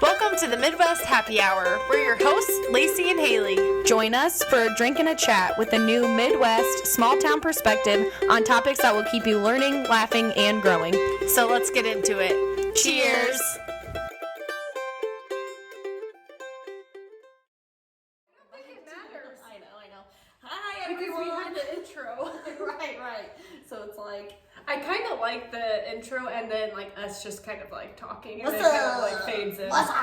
Welcome to the Midwest Happy Hour. We're your hosts, Lacey and Haley. Join us for a drink and a chat with a new Midwest small town perspective on topics that will keep you learning, laughing, and growing. So let's get into it. Cheers! Hi, everyone. We had the intro. Right. So it's like, I kind of like the intro and then like us just kind of like talking and what's then it kind of up? like fades in. What's up?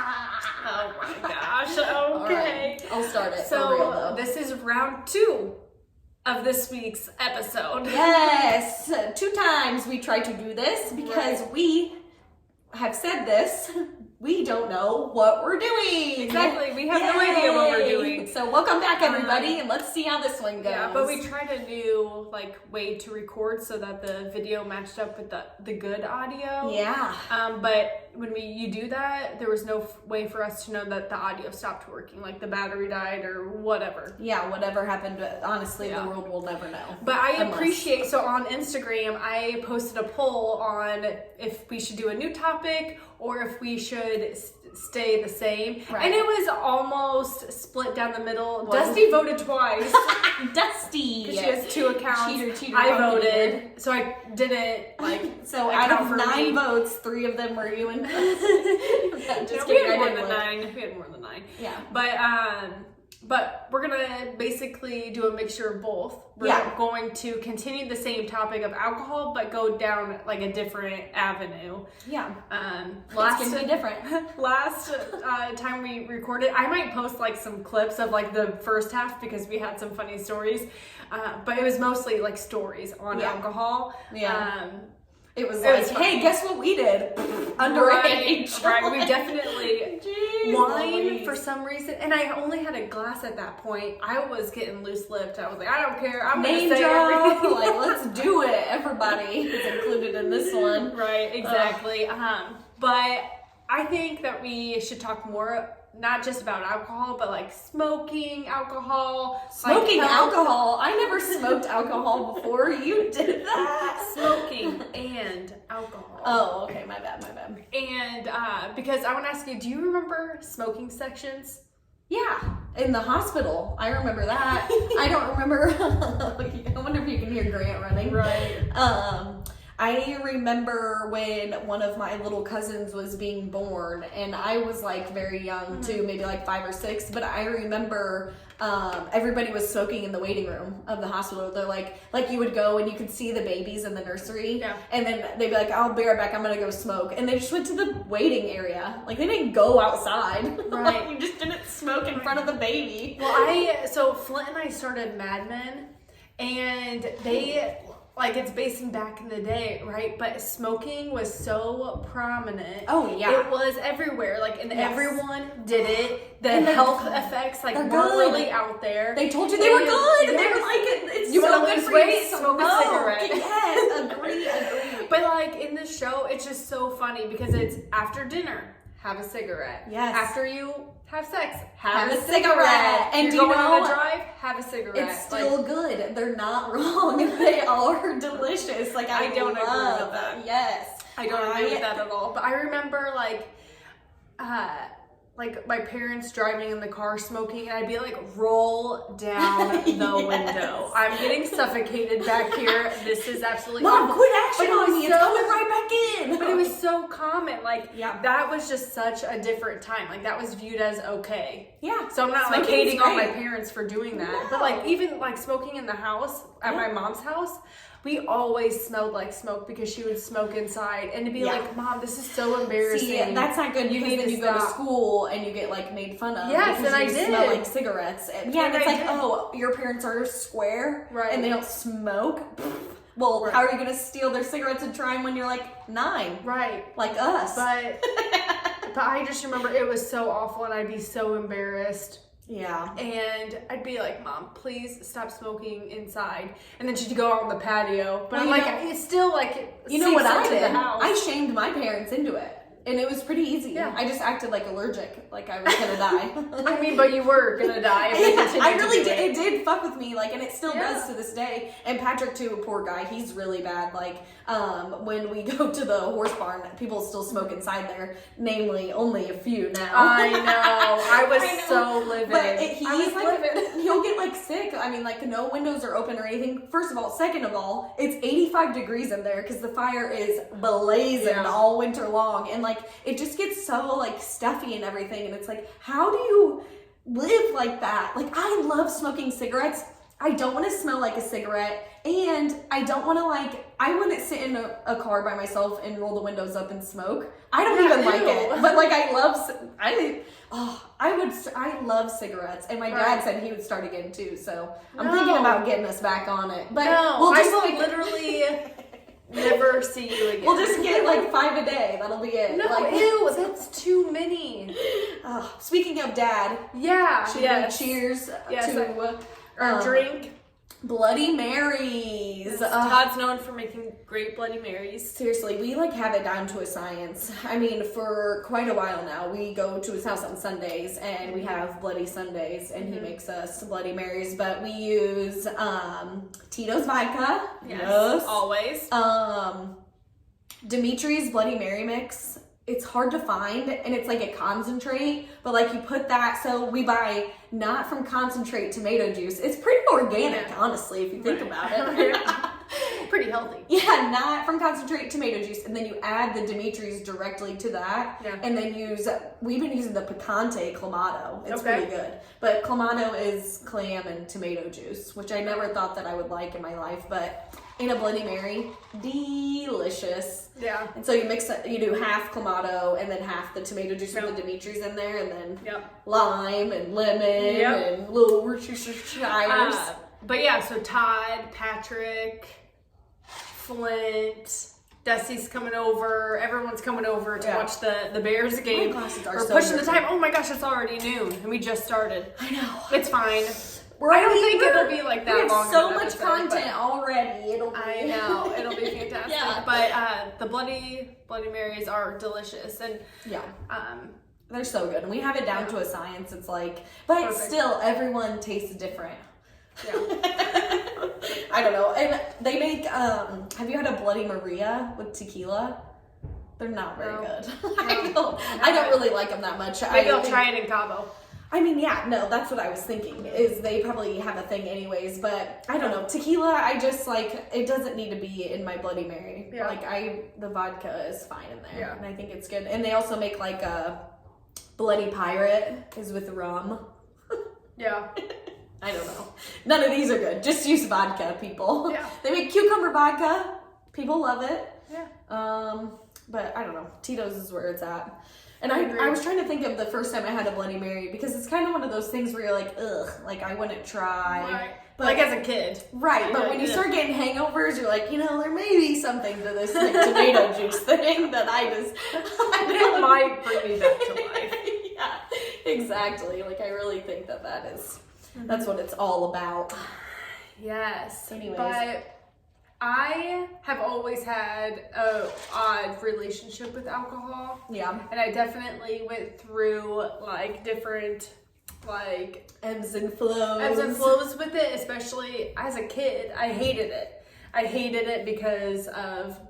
Oh my gosh. All Okay. right, I'll start it. So for real, though. this is round 2 of this week's episode. Yes, 2 times we tried to do this because we have said this. We don't know what we're doing. Exactly. We have no idea what we're doing. So welcome back, everybody, and let's see how this one goes. Yeah, but we tried a new way to record so that the video matched up with the good audio. Yeah. But when you do that, there was no way for us to know that the audio stopped working, like the battery died or whatever. Yeah, whatever happened, honestly, the world will never know. But I appreciate, so on Instagram, I posted a poll on if we should do a new topic or if we should stay the same. Right. And it was almost split down the middle. Dusty voted twice. Dusty! Because she has 2 accounts. Cheater, I voted. So I didn't, So out of 9 me. votes, 3 of them were you and No, Just we kidding, had I more didn't than look. 9. We had more than 9. Yeah. But we're gonna basically do a mixture of both. We're going to continue the same topic of alcohol, but go down a different avenue. Yeah. It's gonna be different. Last time we recorded, I might post some clips of the first half because we had some funny stories. But it was mostly stories on alcohol. Yeah. It was was hey, guess what we did? Underage. Right. We definitely wine Louise. for some reason, and I only had a glass at that point. I was getting loose lipped. I was like, I don't care. I'm Name gonna say drop. everything. Let's do it. Everybody is included in this one. Right. Exactly. But I think that we should talk more. Not just about alcohol, but smoking alcohol. Smoking alcohol? I never smoked alcohol before. You did that. Smoking and alcohol. Oh, okay. My bad. And because I want to ask you, do you remember smoking sections? Yeah, in the hospital. I remember that. I don't remember. I wonder if you can hear Grant running. Right. I remember when one of my little cousins was being born, and I was very young too, maybe 5 or 6. But I remember everybody was smoking in the waiting room of the hospital. They're like you would go and you could see the babies in the nursery, and then they'd be like, "I'll be right back. I'm gonna go smoke," and they just went to the waiting area. They didn't go outside. Right. You just didn't smoke in front of the baby. Well, so Flint and I started Mad Men, and they. It's based in back in the day, right? But smoking was so prominent. Oh, yeah. It was everywhere. Everyone did it. The And health effects, weren't really out there. They told you they were good. And they were Yes. it's You so wanna good lose for weight? you. Smoke a cigarette. Yes, agree. But in this show, it's just so funny because it's after dinner, have a cigarette. Yes. After you have sex, Have a cigarette. And You're do you going on know- a drive, have a cigarette. It's still good. They're not wrong. They are delicious. I don't agree love with that. Yes. I don't agree with that at all. But I remember my parents driving in the car smoking, and I'd be roll down the window. I'm getting suffocated back here. This is absolutely Mom, awful. quit action But it on was me. It's coming right back in. But it was so common. Yeah. That was just such a different time. That was viewed as okay. Yeah. So I'm not Smoking's hating on my great. parents for doing that. No. But even smoking in the house at my mom's house, we always smelled like smoke because she would smoke inside, and to be Mom, this is so embarrassing. See, that's not good. You Because need then to you go to stop. school and you get made fun of. Yes, because and you I did. smell like cigarettes. And Yeah, it's and I did. oh, your parents are square, Right. and they don't smoke. Well, Right. how are you going to steal their cigarettes and try them when you're 9? Right. Like us. But I just remember it was so awful, and I'd be so embarrassed. Yeah. And I'd be like, Mom, please stop smoking inside. And then she'd go out on the patio. But Well, I'm it's still you know what I seeps into did? the house. I shamed my parents into it. And it was pretty easy. Yeah. I just acted like allergic, like I was gonna die. I mean, but you were gonna die if you continued I really to do did. It did fuck with me, like, and it still Yeah. does to this day. And Patrick too, poor guy, he's really bad. Like, when we go to the horse barn, people still smoke inside there. Namely, only a few now. I know. I was I know. so livid. But I was livid. he'll get like sick. I mean, like no windows are open or anything. First of all, second of all, it's 85 degrees in there because the fire is blazing all winter long, and like it just gets so like stuffy and everything. And it's like, how do you live like that? Like, I love smoking cigarettes. I don't want to smell like a cigarette, and I don't want to I wouldn't sit in a car by myself and roll the windows up and smoke. I don't even like it, but like I love cigarettes, and my dad said he would start again too, so I'm thinking about getting us back on it. But we'll just I will literally never see you again. We'll just get like 5 a day. That'll be it. No, like, ew, that's too many. Speaking of dad, should we cheers to our drink? Bloody Marys. Todd's known for making great Bloody Marys. Seriously, we like have it down to a science. I mean, for quite a while now, we go to his house on Sundays and we have Bloody Sundays, and he makes us Bloody Marys. But we use Tito's vodka. Yes, always. Dimitri's Bloody Mary mix. It's hard to find, and it's like a concentrate, but like you put that, so we buy not from concentrate tomato juice. It's pretty organic, honestly, if you think about it. Pretty healthy. Yeah, not from concentrate tomato juice, and then you add the Dimitri's directly to that, and then we've been using the Picante Clamato. It's pretty good. But Clamato is clam and tomato juice, which I never thought that I would like in my life, but in a Bloody Mary, delicious. Yeah. And so you mix it, you do half Clamato and then half the tomato juice with the Dimitri's in there, and then lime and lemon and little Worcestershire. But yeah, so Todd, Patrick, Flint, Dusty's coming over. Everyone's coming over to watch the Bears game. We're pushing the time. Oh my gosh, it's already noon and we just started. I know. It's fine. I don't think it'll be like that long. We have so much content already. I know. It'll be fantastic. But the Bloody Marys are delicious, and they're so good. And we have it down to a science. It's like, but still, everyone tastes different. Yeah. I don't know. And they make, have you had a Bloody Maria with tequila? They're not very good. I don't really like them that much. Maybe I'll try it in Cabo. I mean, that's what I was thinking, is they probably have a thing anyways, but I don't know. Tequila, I just like, it doesn't need to be in my Bloody Mary. Yeah. Like, the vodka is fine in there, and I think it's good. And they also make like a Bloody Pirate is with rum. Yeah. I don't know. None of these are good. Just use vodka, people. Yeah. They make cucumber vodka. People love it. Yeah. But I don't know. Tito's is where it's at. And I was trying to think of the first time I had a Bloody Mary, because it's kind of one of those things where you're like, ugh, like I wouldn't try. Right. But, like as a kid. Right, but when you start getting hangovers, you're like, there may be something to this like, tomato juice thing that it might bring me back to life. Yeah, exactly. Like I really think that's what it's all about. Yes. Anyways. But I have always had an odd relationship with alcohol. Yeah. And I definitely went through like different like ebbs and flows with it, especially as a kid. I hated it because of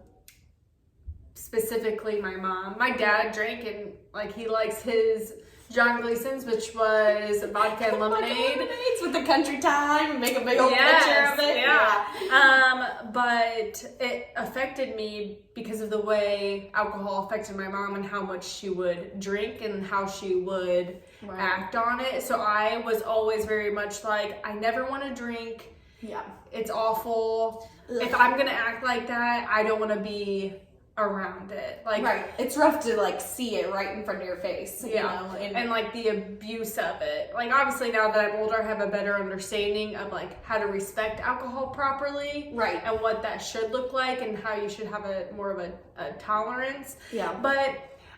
specifically my mom. My dad drank, and like he likes his John Gleason's, which was vodka and lemonade. Lemonades with the country time and make a big old picture of it. But it affected me because of the way alcohol affected my mom and how much she would drink and how she would act on it. So I was always very much like, I never want to drink. Yeah. It's awful. Ugh. If I'm going to act like that, I don't want to be around it. Like, right. It's rough to like see it right in front of your face. You know? And like the abuse of it. Like obviously now that I'm older, I have a better understanding of like how to respect alcohol properly. Right. And what that should look like and how you should have more of a tolerance. Yeah. But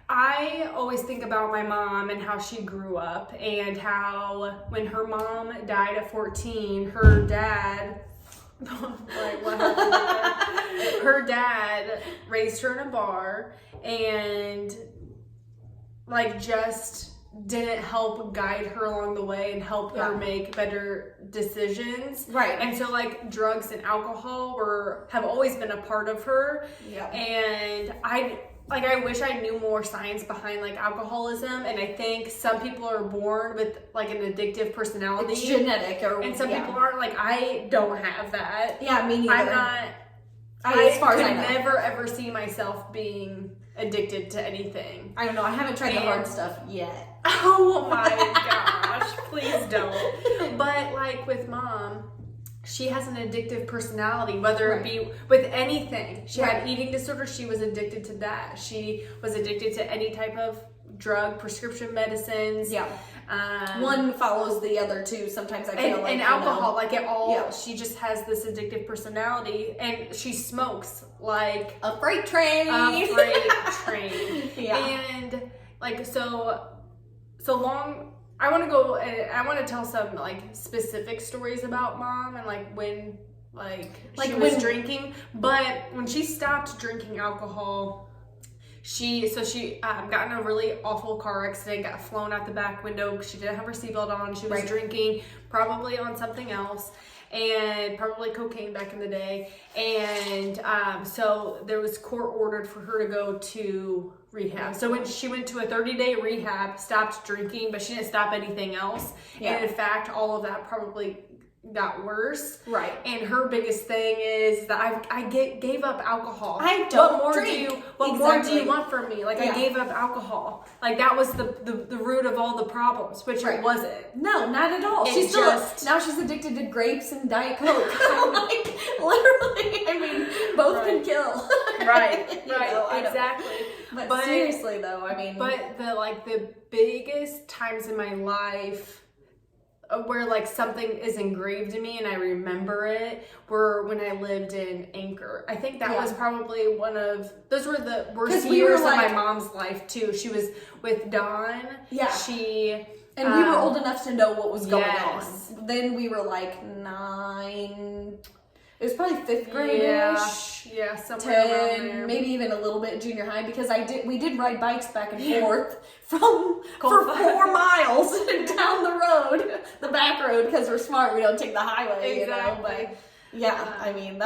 I always think about my mom and how she grew up, and how when her mom died at 14, her dad like what happened with her? Her dad raised her in a bar, and like just didn't help guide her along the way and help her make better decisions. Right. And so like drugs and alcohol have always been a part of her. Yeah. And I wish I knew more science behind like alcoholism, and I think some people are born with like an addictive personality. It's genetic, and some people aren't. Like I don't have that. Yeah, me neither. I'm not. As far I as I could know. never ever see myself being addicted to anything. I don't know. I haven't tried the hard stuff yet. Oh my gosh, please don't. But like with Mom, she has an addictive personality, whether it be with anything. She had eating disorders, she was addicted to that. She was addicted to any type of drug, prescription medicines. Yeah. One follows the other too. Sometimes I feel like. And alcohol, like it all, she just has this addictive personality, and she smokes like a freight train. A freight train. Yeah. And like, so long. I want to go and I want to tell some like specific stories about Mom and like when she was drinking. But when she stopped drinking alcohol, she got in a really awful car accident, got flown out the back window because she didn't have her seatbelt on. She was drinking, probably on something else, and probably cocaine back in the day. And so there was court ordered for her to go to rehab. So when she went to a 30-day rehab, stopped drinking, but she didn't stop anything else. Yeah. And in fact, all of that probably got worse. Right. And her biggest thing is that I gave up alcohol. I don't What drink. more do you want from me? Like I gave up alcohol. Like that was the root of all the problems, which it wasn't. No, not at all. She's now she's addicted to grapes and Diet Coke. Like literally, I mean, both can kill. Right. Exactly. But seriously though, I mean, but the biggest times in my life where like something is engraved in me and I remember it were when I lived in Anchor. I think that was probably those were the worst years of my mom's life too. She was with Dawn. Yeah. And we were old enough to know what was going on. Then we were like 9. It was probably 5th grade-ish. Yeah, somewhere around there. Maybe even a little bit junior high, because we did ride bikes back and forth for 4 miles down the road, the back road, because we're smart. We don't take the highway, exactly. But yeah, I mean,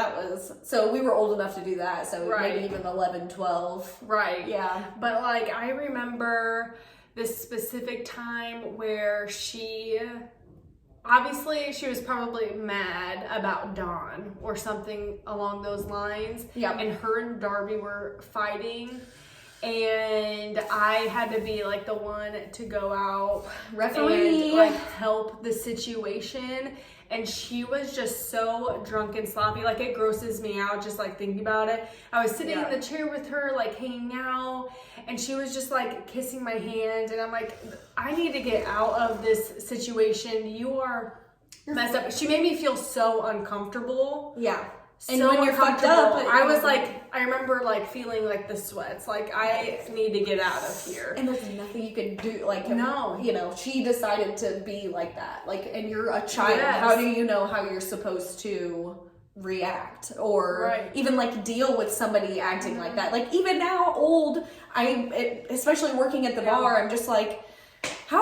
so we were old enough to do that. So maybe even 11, 12. Right. Yeah. But like, I remember this specific time where obviously, she was probably mad about Dawn or something along those lines. Yeah. And her and Darby were fighting. And I had to be like the one to go out, referee, and like help the situation. And she was just so drunk and sloppy. Like it grosses me out just like thinking about it. I was sitting in the chair with her, like hanging out, and she was just like kissing my hand. And I'm like, I need to get out of this situation. You are messed up. She made me feel so uncomfortable. Yeah. And so when you're fucked up, I was like, I remember like feeling like the sweats. Like I need to get out of here. And there's nothing you can do. Like, no, she decided to be like that. Like, and you're a child. Yes. How do you know how you're supposed to react or even like deal with somebody acting like that? Like even now, especially working at the bar, I'm just like, who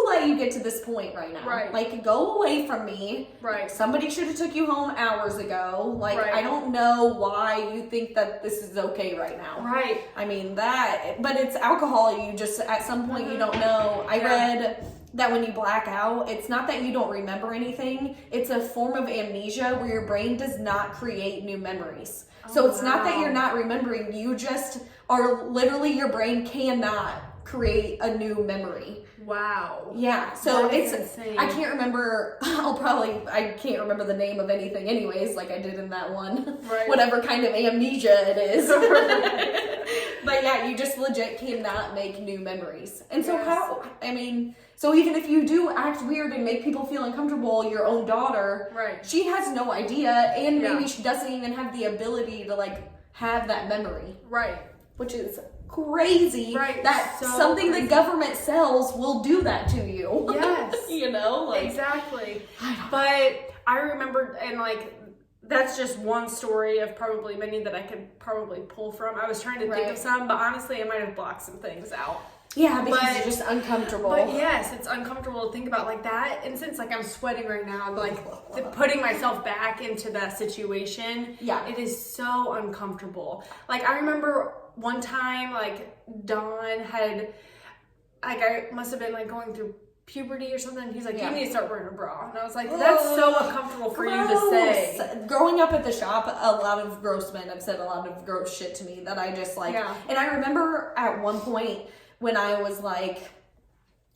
let you get to this point right now? Right. Like, go away from me. Right. Somebody should have took you home hours ago. Like, I don't know why you think that this is okay right now. Right. I mean, but it's alcohol. You just, at some point, you don't know. I read that when you black out, it's not that you don't remember anything. It's a form of amnesia where your brain does not create new memories. So it's not that you're not remembering. You just are literally, your brain cannot create a new memory. Wow. Yeah. So it's insane. I can't remember. I can't remember the name of anything anyways, like I did in that one. Whatever kind of amnesia it is. But yeah, you just legit cannot make new memories. And so so even if you do act weird and make people feel uncomfortable, your own daughter, she has no idea, and maybe she doesn't even have the ability to like have that memory. Right. Which is crazy that something the government sells will do that to you. Yes. Exactly. But I remember, and like that's just one story of probably many that I could probably pull from. I was trying to think of some, but honestly, I might have blocked some things out. Yeah, because it's just uncomfortable. But yes, it's uncomfortable to think about like that. And since like I'm sweating right now, like putting myself back into that situation, it is so uncomfortable. Like I remember one time, like Dawn had, like I must have been like going through puberty or something. He's like, you need to start wearing a bra. And I was like, that's so uncomfortable for you to say. Growing up at the shop, a lot of gross men have said a lot of gross shit to me that I just like. And I remember at one point when I was like,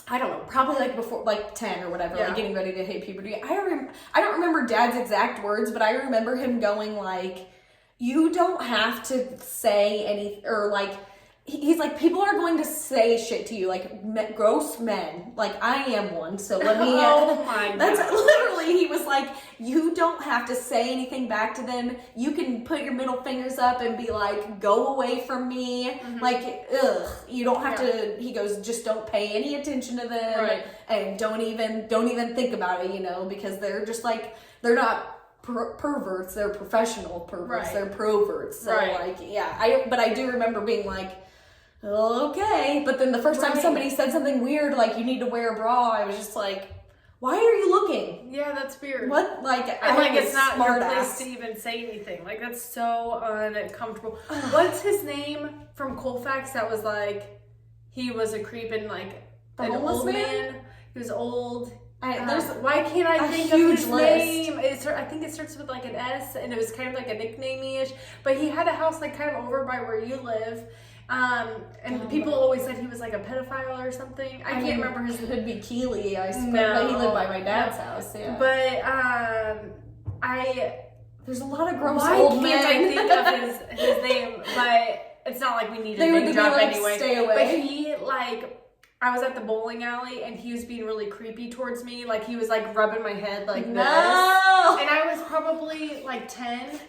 I don't know, probably like before, like 10 or whatever, like getting ready to hit puberty. I don't remember Dad's exact words, but I remember him going like, you don't have to say anything, or like, he's like, people are going to say shit to you, like gross men. Like I am one, so let me. Oh my god! That's literally. He was like, you don't have to say anything back to them. You can put your middle fingers up and be like, go away from me. Like, ugh. You don't have to. He goes, just don't pay any attention to them, and don't even think about it. You know, because they're just like, they're not perverts. They're professional perverts. They're proverts. So like, but I do remember being like, okay, but then the first time somebody said something weird, like you need to wear a bra, I was just like, why are you looking? Yeah, that's weird. What? Like, and like it's not your place to even say anything. Like that's so uncomfortable. What's his name from Colfax that was like, he was a creep and like an old man? He was old. Why can't I think of his name? I think it starts with like an S, and it was kind of like a nickname-ish. But he had a house like kind of over by where you live. And people always said he was like a pedophile or something. I can't remember his name. Could be Keely, I suppose. But he lived by my dad's house, But there's a lot of gross old men. Why can't I think of his name? But it's not like we need to name drop like, anyway. Stay away. But he I was at the bowling alley and he was being really creepy towards me. Like he was like rubbing my head like this. And I was probably like 10.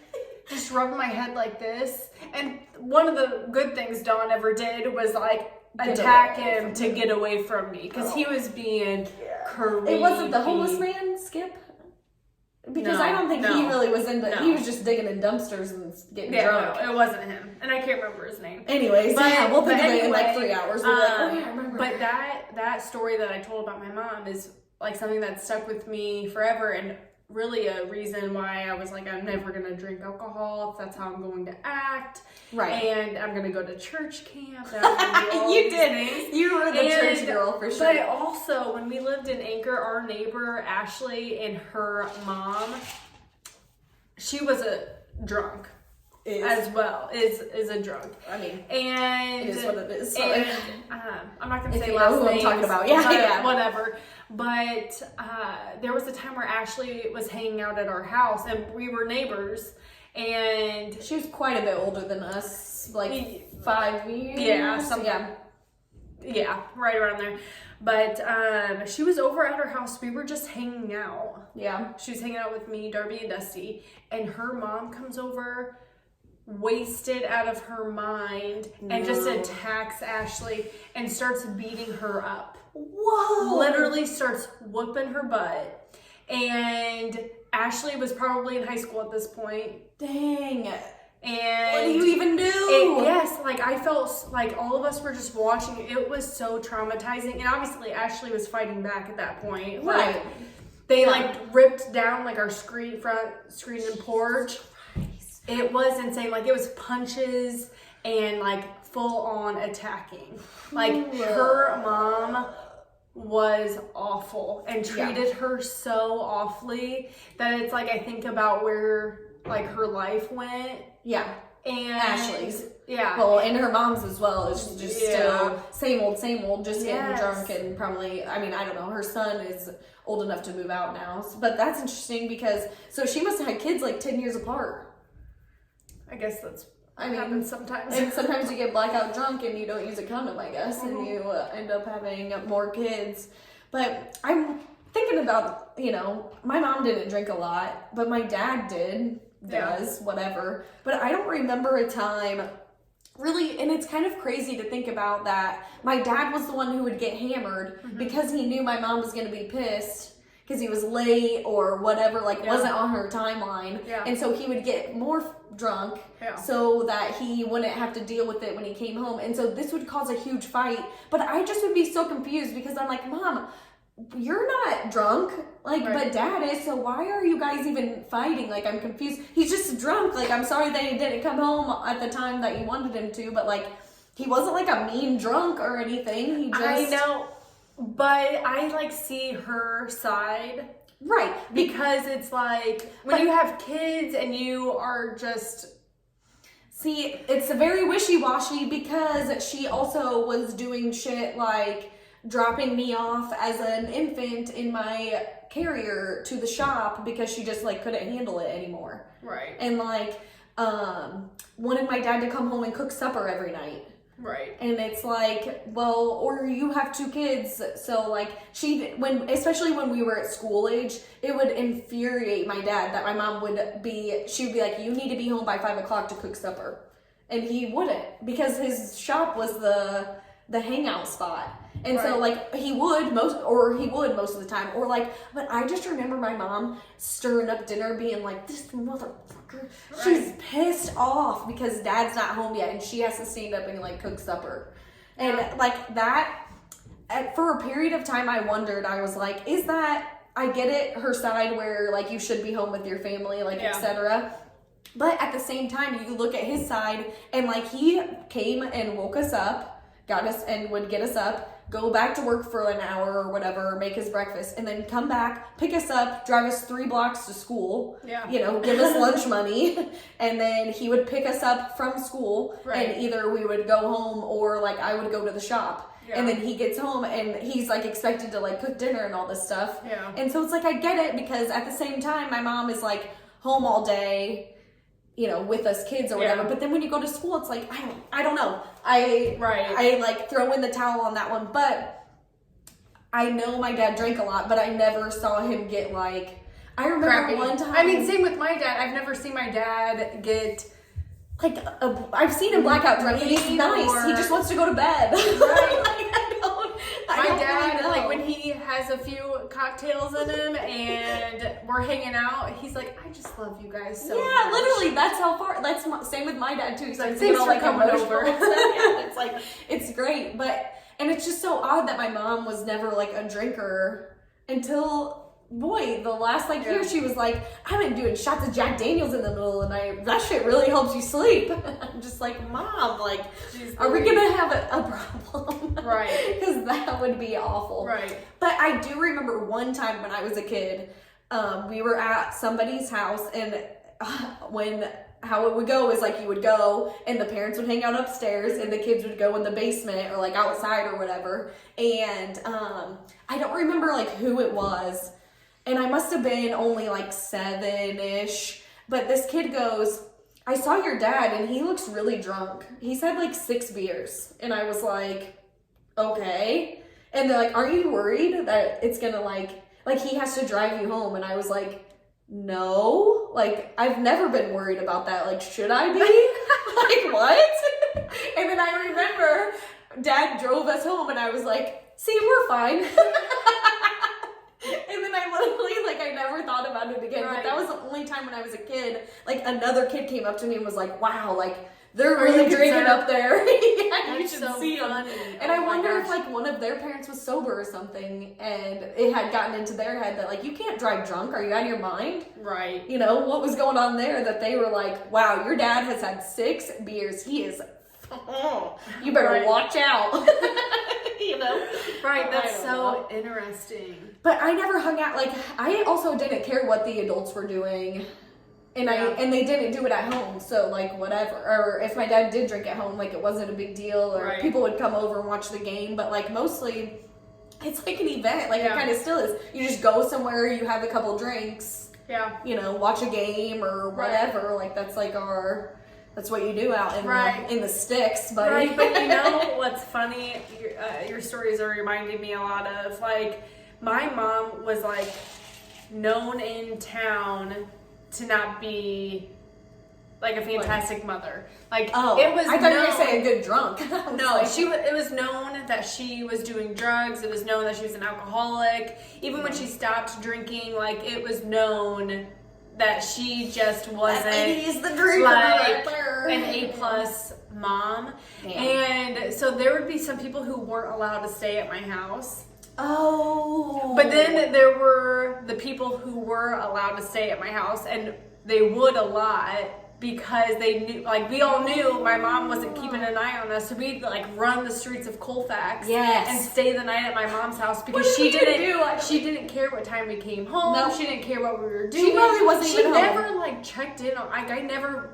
Just rubbing my head like this. And one of the good things Dawn ever did was like attack him to get away from me. Because he was being creepy. It wasn't the homeless man, Skip? Because I don't think he really was into he was just digging in dumpsters and getting drunk. No, it wasn't him. And I can't remember his name. Anyways, we'll think of it in like 3 hours. We'll be like, oh yeah, I remember. But that story that I told about my mom is like something that stuck with me forever, and really a reason why I was like, I'm never going to drink alcohol if that's how I'm going to act. Right. And I'm going to go to church camp. You did. You were the church girl for sure. But also, when we lived in Anchor, our neighbor, Ashley, and her mom, she was a drunk. As well, is a drunk. I mean, and it is what it is. So and I'm not going to say last names. I'm talking about. Yeah. Whatever. But there was a time where Ashley was hanging out at our house, and we were neighbors. And she was quite a bit older than us, like 5 years. Yeah, right around there. But she was over at her house. We were just hanging out. Yeah, she was hanging out with me, Darby, and Dusty. And her mom comes over, wasted out of her mind, and just attacks Ashley and starts beating her up. Whoa! Literally starts whooping her butt. And Ashley was probably in high school at this point. Dang. And what do you even do? Yes, like I felt like all of us were just watching. It was so traumatizing. And obviously Ashley was fighting back at that point. Right. Like, they like ripped down like our front screen and porch. It was insane. Like it was punches and like full on attacking. Like her mom was awful and treated her so awfully that it's like I think about where like her life went. Yeah. And Ashley's. Yeah. Well, and her mom's as well. It's just still same old, just getting drunk and probably, I mean, I don't know. Her son is old enough to move out now. But that's interesting because, so she must have had kids like 10 years apart. I guess happens sometimes. And sometimes you get blackout drunk and you don't use a condom, I guess, and you end up having more kids. But I'm thinking about, my mom didn't drink a lot, but my dad does, whatever. But I don't remember a time, really, and it's kind of crazy to think about that my dad was the one who would get hammered because he knew my mom was going to be pissed. because he was late or whatever, like Yeah. wasn't on her timeline. Yeah. And so he would get more drunk so that he wouldn't have to deal with it when he came home. And so this would cause a huge fight. But I just would be so confused because I'm like, Mom, you're not drunk, like, but Dad is, so why are you guys even fighting? Like, I'm confused. He's just drunk. Like, I'm sorry that he didn't come home at the time that you wanted him to, but like, he wasn't like a mean drunk or anything. He just... I know, but I like see her side. Right. Because it's like, when you have kids and you are just... See, it's very wishy-washy because she also was doing shit like dropping me off as an infant in my carrier to the shop because she just like couldn't handle it anymore. Right. And like wanted my dad to come home and cook supper every night. Right. And it's like, well, or you have 2 kids, so like especially when we were at school age, it would infuriate my dad that my mom she would be like, you need to be home by 5 o'clock to cook supper. And he wouldn't, because his shop was the hangout spot. And so like he would most of the time, or like, but I just remember my mom stirring up dinner being like, this motherfucker, she's pissed off because Dad's not home yet and she has to stand up and like cook supper. And like that, for a period of time I wondered, I was like, is that, I get it, her side where like you should be home with your family, like etc. But at the same time, you look at his side and like he came and woke us up, got us and would get us up, go back to work for an hour or whatever, make his breakfast, and then come back, pick us up, drive us 3 blocks to school, you know, give us lunch money, and then he would pick us up from school, and either we would go home or like I would go to the shop. And then he gets home and he's like expected to like cook dinner and all this stuff. And so it's like, I get it, because at the same time, my mom is like home all day, you know, with us kids or whatever. But then when you go to school, it's like, I don't know. I like throw in the towel on that one. But I know my dad drank a lot, but I never saw him get like, I remember one time. I mean, same with my dad. I've never seen my dad get like, I've seen him blackout drunk and he's nice. He just wants to go to bed. My dad, really like when he has a few cocktails in him and we're hanging out, he's like, I just love you guys so much. Yeah, literally, that's how far, same with my dad too. He's like, thanks for coming over. It's like, it's great. And it's just so odd that my mom was never like a drinker until, boy, the last year she was like, I've been doing shots of Jack Daniels in the middle of the night. That shit really helps you sleep. I'm just like, Mom, like, are we gonna have a problem? Right. Because that would be awful. Right. But I do remember one time when I was a kid, we were at somebody's house, and how it would go is like you would go and the parents would hang out upstairs and the kids would go in the basement or like outside or whatever. And I don't remember like who it was. And I must have been only like 7-ish. But this kid goes, I saw your dad and he looks really drunk. He's had like 6 beers. And I was like, okay. And they're like, aren't you worried that it's gonna like he has to drive you home? And I was like, no. Like, I've never been worried about that. Like, should I be? Like, what? And then I remember Dad drove us home and I was like, see, we're fine. And then I literally, like, I never thought about it again. But that was the only time when I was a kid, like, another kid came up to me and was like, wow, like, they're really drinking up there. Yeah, you should see them. And I wonder if, like, one of their parents was sober or something, and it had gotten into their head that, like, you can't drive drunk. Are you out of your mind? Right. You know, what was going on there that they were like, wow, your dad has had 6 beers. He is, you better watch out. You know? Right, that's so interesting. But I never hung out, like, I also didn't care what the adults were doing. And and they didn't do it at home, so like whatever. Or if my dad did drink at home, like it wasn't a big deal, or people would come over and watch the game. But like mostly, it's like an event. Like it kind of still is. You just go somewhere, you have a couple drinks. Yeah. You know, watch a game or whatever. Like that's like that's what you do out in the sticks, buddy. Right. But you know what's funny? Your stories are reminding me a lot of like my mom was like known in town to not be like a fantastic mother. Like, oh, it was I thought you were going to say a good drunk. No, it was known that she was doing drugs. It was known that she was an alcoholic. Even when she stopped drinking, like, it was known that she just wasn't that lady is the drinker like right there. an A+ mom. Damn. And so there would be some people who weren't allowed to stay at my house. Oh. But then there were the people who were allowed to stay at my house, and they would a lot because they knew, like, we all knew my mom wasn't keeping an eye on us, so we'd like run the streets of Colfax and stay the night at my mom's house because she didn't care what time we came home. No. She didn't care what we were doing. She probably wasn't even home. She never like checked in on, like, I never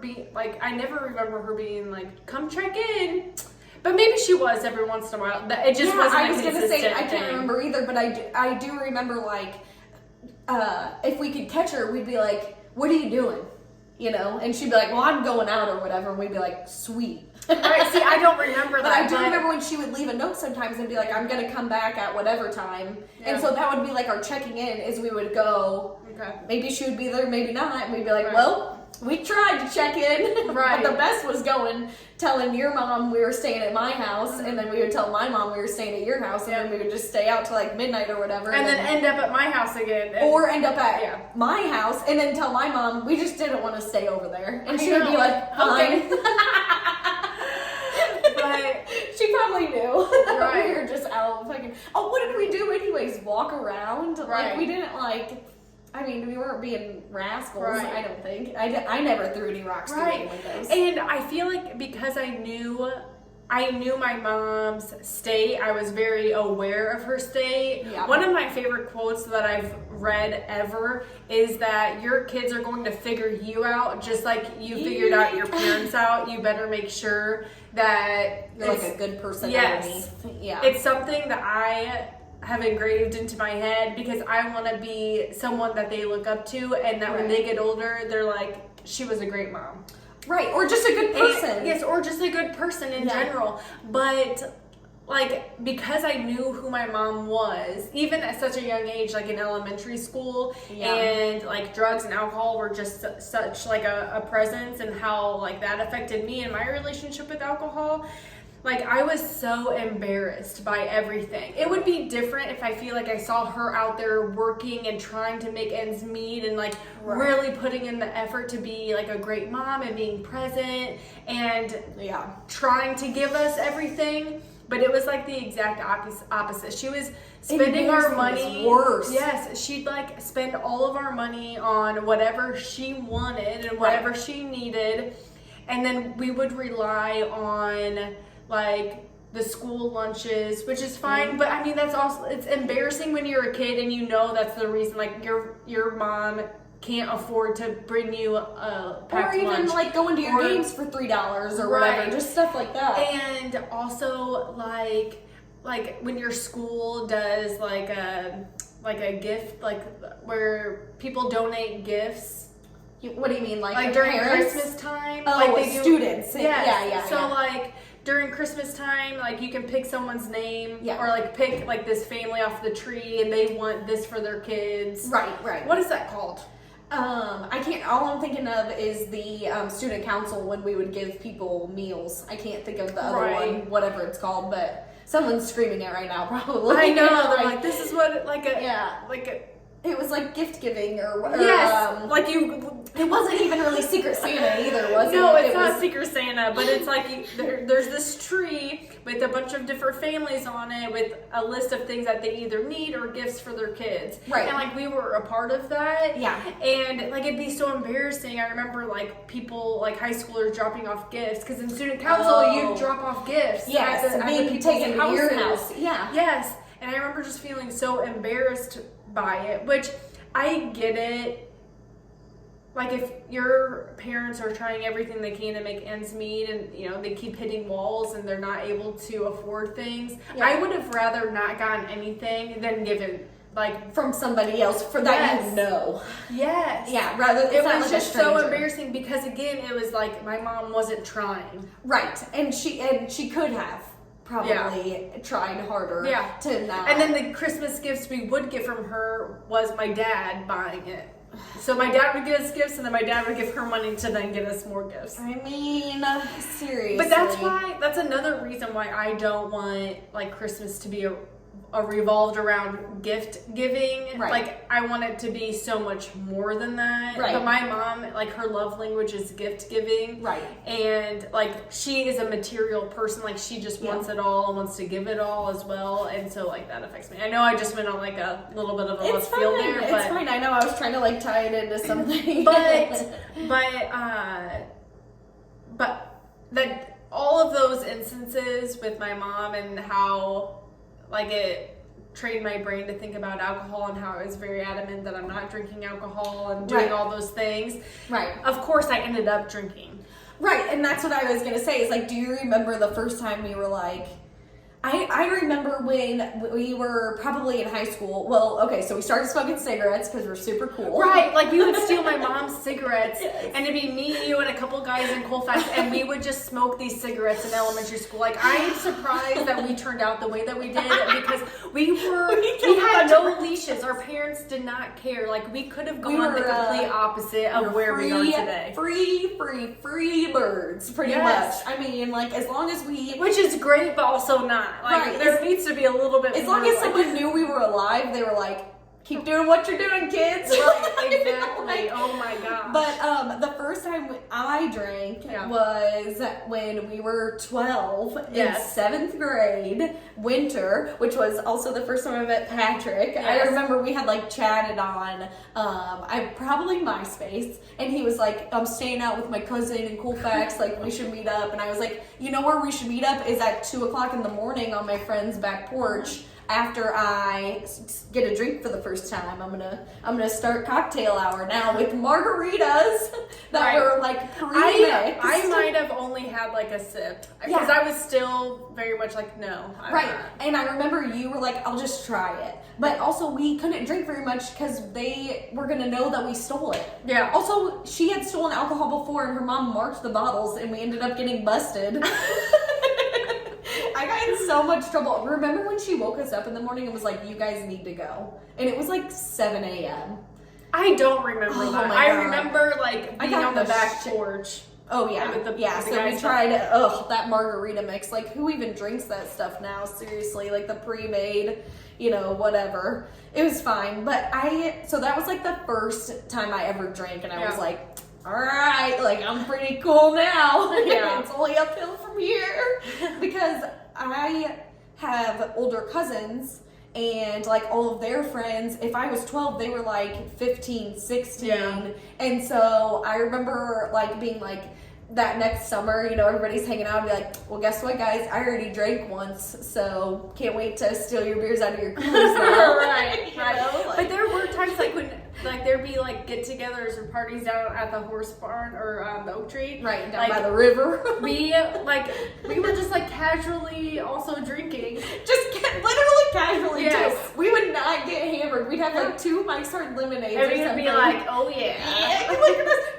remember her being like, come check in. But maybe she was every once in a while. It just wasn't I was going to say, I can't thing. remember either, but I do remember, like, if we could catch her, we'd be like, what are you doing? You know? And she'd be like, well, I'm going out or whatever. And we'd be like, sweet. Right, see, I don't remember that. But I do remember when she would leave a note sometimes and be like, I'm going to come back at whatever time. Yeah. And so that would be like our checking in is we would go, maybe she would be there, maybe not. And we'd be like, well, we tried to check in. Right. But the best was telling your mom we were staying at my house, and then we would tell my mom we were staying at your house, and then we would just stay out till like midnight or whatever. And then end up at my house again. Or end up at my house, and then tell my mom we just didn't want to stay over there. And she would be like, fine. Okay. But she probably knew that right. we were just out fucking. Oh, what did we do anyways? Walk around? Right. Like, we didn't like. I mean, we weren't being rascals, right. I don't think. I never threw any rocks to any windows. And I feel like because I knew my mom's state, I was very aware of her state. Yeah. One of my favorite quotes that I've read ever is that your kids are going to figure you out just like you figured out your parents out. You better make sure that you're like a good person. Yes. Yeah. It's something that I have engraved into my head because I want to be someone that they look up to, and that when they get older, they're like, she was a great mom. Right, or just a good person. Yes, or just a good person in general. But, like, because I knew who my mom was, even at such a young age, like in elementary school, and, like, drugs and alcohol were just such, like, a presence, and how, like, that affected me and my relationship with alcohol. Like, I was so embarrassed by everything. It would be different if I feel like I saw her out there working and trying to make ends meet and, like, really putting in the effort to be, like, a great mom and being present and trying to give us everything. But it was, like, the exact opposite. She was spending our money. Worse. Yes, she'd, like, spend all of our money on whatever she wanted and whatever she needed. And then we would rely on, like, the school lunches, which is fine, but I mean, that's also, it's embarrassing when you're a kid and you know that's the reason, like, your mom can't afford to bring you a packed lunch. Or even, like, going to your games for $3 or whatever, just stuff like that. And also, like when your school does, like a gift, like, where people donate gifts. What do you mean, like during parents? Christmas time? Oh, like they do, students. Yeah. So, like, during Christmas time, like, you can pick someone's name or, like, pick, like, this family off the tree and they want this for their kids. Right. What is that called? I can't, all I'm thinking of is the student council when we would give people meals. I can't think of the other one, whatever it's called, but someone's screaming it right now, probably. I know, they're like, this is what, it was like gift giving or it wasn't even really Secret Santa either, was it? No, it's not Secret Santa, but it's like there's this tree with a bunch of different families on it with a list of things that they either need or gifts for their kids. Right. And, like, we were a part of that. Yeah. And, like, it'd be so embarrassing. I remember, like, people, like, high schoolers dropping off gifts because in student council you drop off gifts. Yes, being taken to your house. Yeah. Yes. And I remember just feeling so embarrassed by it, which I get it. Like, if your parents are trying everything they can to make ends meet and, you know, they keep hitting walls and they're not able to afford things, I would have rather not gotten anything than given, like, from somebody else for that you know. Yes. Yeah, rather it was just so embarrassing because, again, it was like my mom wasn't trying. Right. And she could have probably tried harder to not. And then the Christmas gifts we would get from her was my dad buying it. So my dad would get us gifts, and then my dad would give her money to then get us more gifts. I mean, seriously. But that's another reason why I don't want like Christmas to be a revolved around gift giving. Right. Like I want it to be so much more than that. Right. But my mom, like her love language is gift giving. Right. And like she is a material person. Like she just wants it all and wants to give it all as well. And so like that affects me. I know I just went on like a little bit of a left field there. It's fine. I know I was trying to like tie it into something. but that all of those instances with my mom and how like it trained my brain to think about alcohol and how I was very adamant that I'm not drinking alcohol and doing all those things. Right. Of course I ended up drinking. Right, and that's what I was gonna say. Is like, do you remember the first time you were like? I remember when we were probably in high school. Well, okay, so we started smoking cigarettes because we're super cool. Right, like we would steal my mom's cigarettes, and it'd be me, you, and a couple guys in Colfax, and we would just smoke these cigarettes in elementary school. Like I am surprised that we turned out the way that we did because we had no leashes. Our parents did not care. Like we could have gone the complete opposite of where we are today. Free birds, pretty much. I mean, like as long as which is great, but also not. Like there needs to be a little bit. As long as someone knew we were alive, they were like, "Keep doing what you're doing, kids." Right, exactly. Oh my gosh. But the first time I drank was when we were 12 in 7th grade, winter, which was also the first time I met Patrick. Yes. I remember we had like chatted on, probably MySpace, and he was like, "I'm staying out with my cousin in Colfax, like we should meet up." And I was like, "You know where we should meet up is at 2:00 in the morning on my friend's back porch." After I get a drink for the first time, I'm gonna start cocktail hour now with margaritas that were like pre-mixed. I might have only had like a sip because I was still very much like no. Right, and I remember you were like, "I'll just try it," but also we couldn't drink very much because they were gonna know that we stole it. Yeah. Also, she had stolen alcohol before, and her mom marked the bottles, and we ended up getting busted. I got in so much trouble. Remember when she woke us up in the morning and was like, "You guys need to go," and it was like 7 a.m. I don't remember that. I remember like being on the back porch. Oh yeah, so we tried that margarita mix. Like, who even drinks that stuff now? Seriously, like the pre-made, whatever. It was fine, but so that was like the first time I ever drank, and I was like, all right, like I'm pretty cool now. Yeah, it's only uphill from here because I have older cousins. And like all of their friends, if I was 12, they were like 15, 16. Yeah. And so I remember like being like that next summer, everybody's hanging out and be like, "Well, guess what, guys? I already drank once, so can't wait to steal your beers out of your coolers now." Right. But there were times like when there'd be like get-togethers or parties down at the horse barn or the oak tree. Right, down by the river. we were just like casually also drinking. Literally casually too. We would not get hammered. We'd have like 2 Mike's Hard lemonades and we'd be like, "Oh yeah."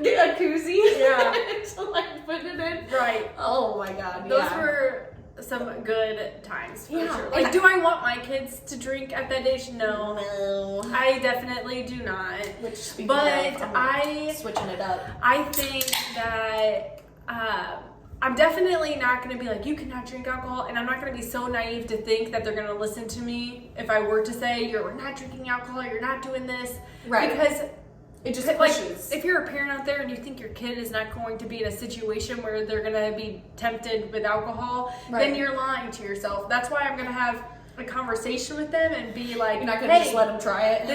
Get a koozie. Yeah. To like put it in. Right. Oh my god. Those were some good times for sure. Like, And do I want my kids to drink at that age? No. I definitely do not. Switching it up. I think that I'm definitely not going to be like, "You cannot drink alcohol," and I'm not going to be so naive to think that they're going to listen to me if I were to say, "You're not drinking alcohol, you're not doing this." Right. Because it just pushes. If you're a parent out there and you think your kid is not going to be in a situation where they're going to be tempted with alcohol, then you're lying to yourself. That's why I'm going to have a conversation with them and be like, "You're not going to just let them try it.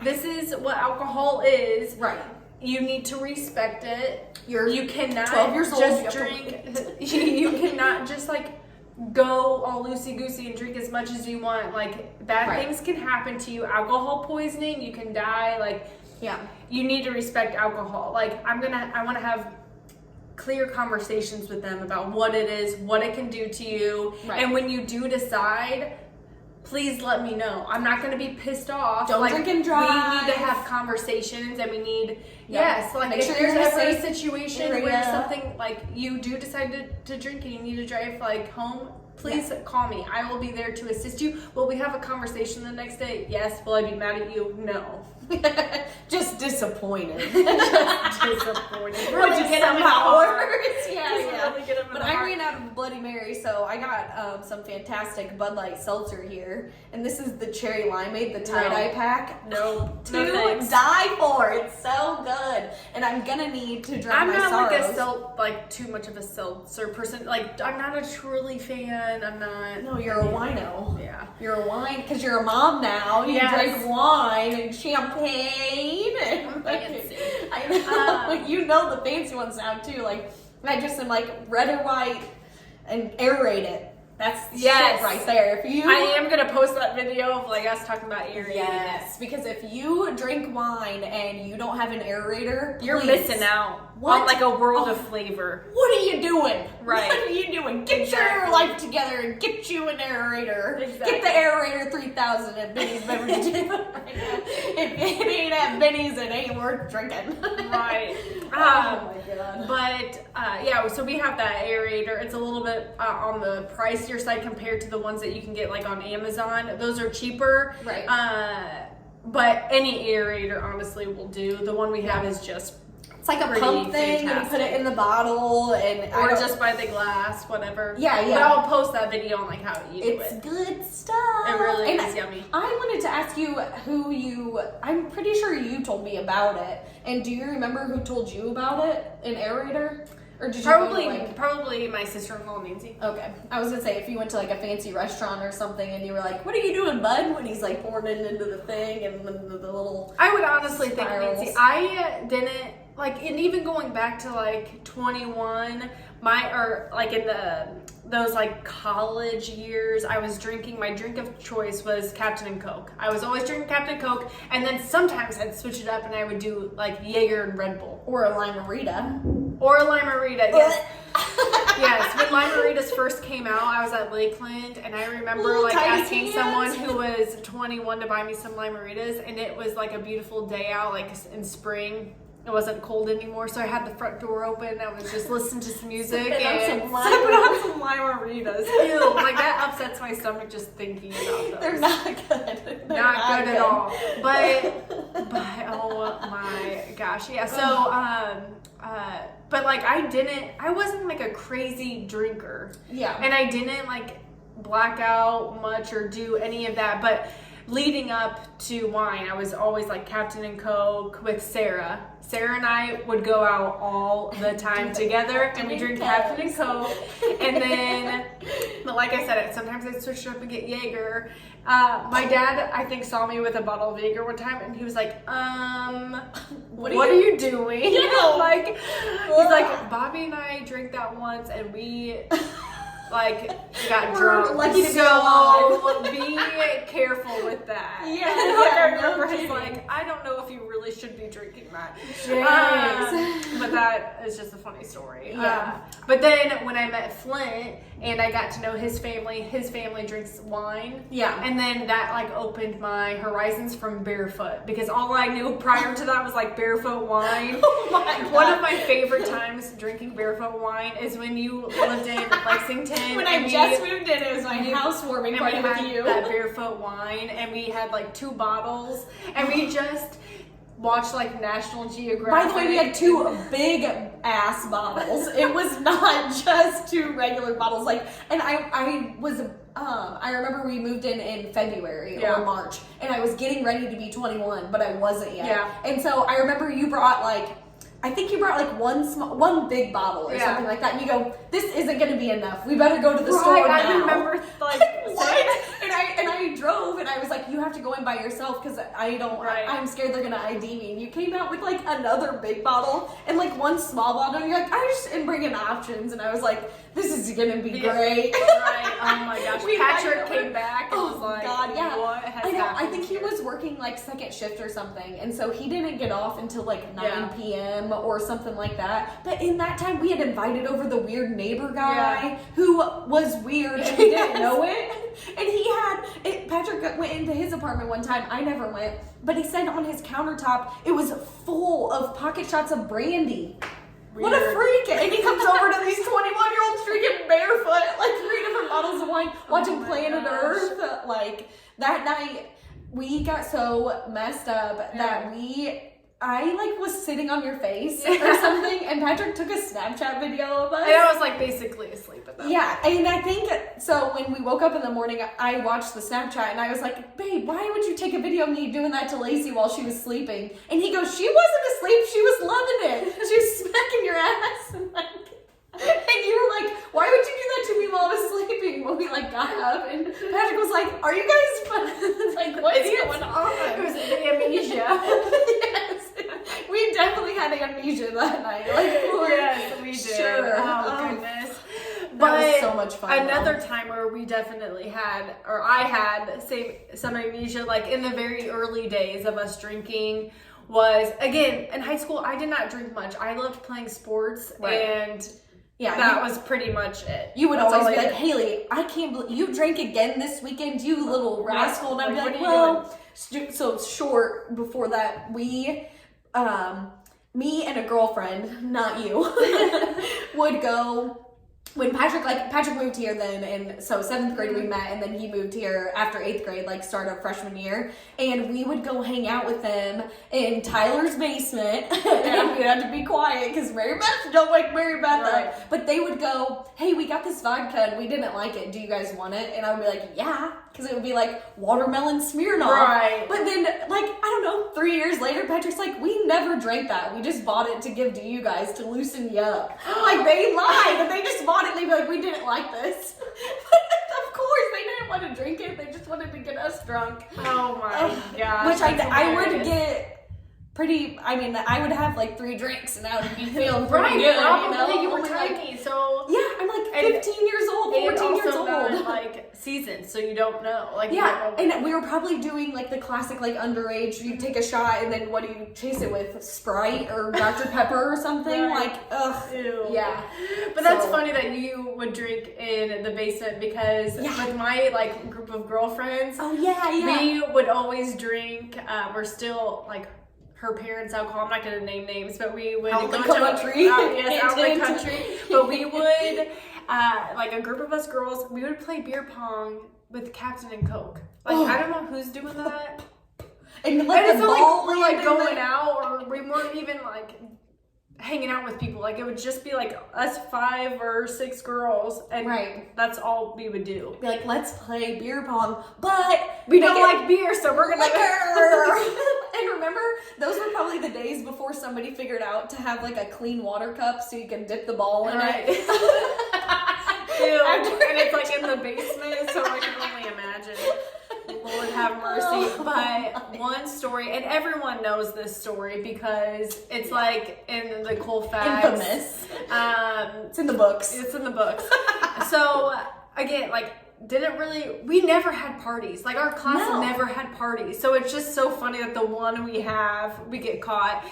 This is what alcohol is. Right. You need to respect it. You cannot 12 years old, just drink. You cannot just like go all loosey goosey and drink as much as you want. Like bad things can happen to you. Alcohol poisoning. You can die. Like." Yeah. You need to respect alcohol. Like I want to have clear conversations with them about what it is, what it can do to you. Right. And when you do decide, please let me know. I'm not going to be pissed off. Don't drink and drive. We need to have conversations and we need, make if sure there's you're ever a situation where something like you do decide to drink and you need to drive like home, please call me. I will be there to assist you. Will we have a conversation the next day? Yes. Will I be mad at you? No. Just disappointed. Just disappointed. Really Just get somehow words. Yeah, yeah. Really get 'em in But the I heart. ran out of Bloody Mary, so I got some fantastic Bud Light seltzer here, and this is the cherry limeade, the tie-dye pack. No. To No thanks. die for. It's so good, and I'm gonna need to drown I'm my not sorrows. like too much of a seltzer person. Like, I'm not a truly fan. I'm not. No, you're a wino. Yeah. You're a wine because you're a mom now. You Yes. drink wine and champagne. And Fancy. I know. You know the fancy ones now too. Like I just am like red or white and aerate it. That's Yes. shit right there. If you I am gonna post that video of like us talking about aerating. yes, because if you drink wine and you don't have an aerator, You're please, missing out What? on like a world Oh. of flavor. What are you doing? Right. What are you doing? Get your Exactly. life together and get you an aerator. Exactly. Get the aerator 3000 at Benny's Beverages. If it ain't at Benny's, it ain't worth drinking. Right. Oh my god. But yeah, so we have that aerator. It's a little bit on the pricier side compared to the ones that you can get like on Amazon. Those are cheaper. Right. But any aerator honestly will do. The one we have is just It's like a pretty pump thing, and you put it in the bottle, and or just by the glass, whatever. Yeah, yeah. But I'll post that video on like how to use it's it. good stuff. It really And is yummy. I wanted to ask you I'm pretty sure you told me about it. And do you remember who told you about it? An aerator? Or did you go to, like, Probably my sister-in-law Nancy. okay. I was gonna say if you went to like a fancy restaurant or something and you were like, "What are you doing, bud?" when he's like pouring it into the thing and the little I would honestly spirals. think Nancy. I didn't like, and even going back to like 21, in those like college years, I was drinking. My drink of choice was Captain and Coke. I was always drinking Captain and Coke, and then sometimes I'd switch it up and I would do like Jaeger and Red Bull or a limerita. or a Limerita. Yes. Yes, when Limeritas first came out, I was at Lakeland, and I remember Little like tiny asking cans. someone who was 21 to buy me some Limeritas, and it was like a beautiful day out, like in spring. It wasn't cold anymore, so I had the front door open. I was just listening to some music Sipping on and some sipping on some Limeritas. Ew, like that upsets my stomach just thinking about those. They're not good. They're Not good at all. But oh my gosh, yeah. So but like I wasn't like a crazy drinker. Yeah. And I didn't like black out much or do any of that. But leading up to wine, I was always like Captain and Coke with Sarah. Sarah and I would go out all the time together, and we drink Captain and Coke. And then, but like I said, sometimes I'd switch it up and get Jaeger. My dad, I think, saw me with a bottle of Jaeger one time, and he was like, what are you doing? Yeah. Like, he's like, Bobby and I drank that once, and we like got We're drunk. lucky to be so alive. be careful with that. Yeah, And like, yeah, I no remember he's kidding. like, I don't know if you really should be drinking that. Jeez. But that is just a funny story. Yeah. But then when I met Flint and I got to know his family drinks wine. Yeah. And then that like opened my horizons from barefoot, because all I knew prior to that was like barefoot wine. Oh my God. One of my favorite times drinking barefoot wine is when you lived in Lexington. When I and just moved in, it was my you- housewarming and we party with had you. that barefoot wine, and we had like 2 bottles, and we just watched like National Geographic. By the way, we had 2 big ass bottles. It was not just 2 regular bottles. Like, and I was, I remember we moved in February Yeah. or March, and I was getting ready to be 21, but I wasn't yet. Yeah. And so I remember you brought I think you brought like one big bottle or Yeah. something like that, and you go, "This isn't going to be enough. We better go to the Right, store now." I remember like What? And I drove, and I was like, "You have to go in by yourself because I don't. Right. I'm scared they're gonna ID me." And you came out with like another big bottle and like one small bottle. And you're like, "I just am bringing options," and I was like, "This is gonna be great." Right. Oh my gosh. We Patrick invited came back and was like, God, yeah. what has I know. I happened think he here? was working like second shift or something, and so he didn't get off until like 9 Yeah. p.m. or something like that. But in that time, we had invited over the weird neighbor guy Yeah. who was weird and we didn't know it. And he had it. Patrick went into his apartment one time. I never went, but he said on his countertop it was full of pocket shots of brandy. What a Weird. freak! And he comes over to these 21-year-olds drinking barefoot, like 3 different bottles of wine, watching my Planet gosh. Earth. Like, that night, we got so messed up that I like was sitting on your face or something, and Patrick took a Snapchat video of us. And I was like basically asleep at that point. And I think, so when we woke up in the morning, I watched the Snapchat, and I was like, babe, why would you take a video of me doing that to Lacey while she was sleeping? And he goes, she wasn't asleep, she was loving it. She was smacking your ass, and like, and you were like, why would you do that to me while I was sleeping? When we like got up, and Patrick was like, are you guys fun? Like, what's going on? It was the amnesia. Yes. We definitely had amnesia that night. Like, yes, we did. Sure. Oh, goodness. That But was so much fun. another time where we definitely had, or I had some amnesia, like in the very early days of us drinking, was, again, in high school, I did not drink much. I loved playing sports, and that was pretty much it. You would That's always all be I like, did. Haley, I can't believe you drank again this weekend, you little rascal. And I'd be Like, like, what are you well, so short before that, we, me and a girlfriend, not you, would go. When Patrick moved here then, and so 7th grade we met, and then he moved here after 8th grade, like start of freshman year, and we would go hang out with them in Tyler's basement, and we'd have to be quiet because Mary Beth, don't wake Mary Beth up, but they would go, hey, we got this vodka and we didn't like it, do you guys want it? And I would be like, yeah, because it would be like watermelon Smirnoff. Right. But then, like, I don't know, 3 years later, Patrick's like, we never drank that. We just bought it to give to you guys to loosen you up. Like, they lied, and they just bought it, and they'd be like, we didn't like this. Of course, they didn't want to drink it. They just wanted to get us drunk. Oh my gosh. Which I would hilarious. get pretty, I mean, I would have like 3 drinks, and I would be feeling pretty Right, good, probably. You were Only, like, tiny, so. yeah, I'm like 15 years old, 14 years old. Not, like, seasons, so you don't know. Like, Yeah, and we were probably doing like the classic like underage, you take a shot and then what do you chase it with? Sprite or Dr. Pepper or something? Right. Like, ugh. Ew. Yeah. But that's So- funny that you would drink in the basement because with my like group of girlfriends, Oh yeah. we would always drink, we're still like her parents' alcohol. I'm not going to name names, but we would Out go the to country. yes, out the country. But we would, like a group of us girls, we would play beer pong with Captain and Coke. Like, I don't know who's doing that. And like And the it's not ball like we're like land going in there. out, or we weren't even like hanging out with people. Like, it would just be like us 5 or 6 girls, and that's all we would do. Be like, let's play beer pong, but We don't like beer, so we're gonna liquor. And remember, those were probably the days before somebody figured out to have like a clean water cup so you can dip the ball in Right. it. Ew. And it's like in the basement, so I can only imagine. Lord have mercy. But one story, and everyone knows this story because it's like in the Colfax. Infamous. It's in the books. It's in the books. So again, like, we never had parties. Like, our class never had parties. So it's just so funny that the one we get caught.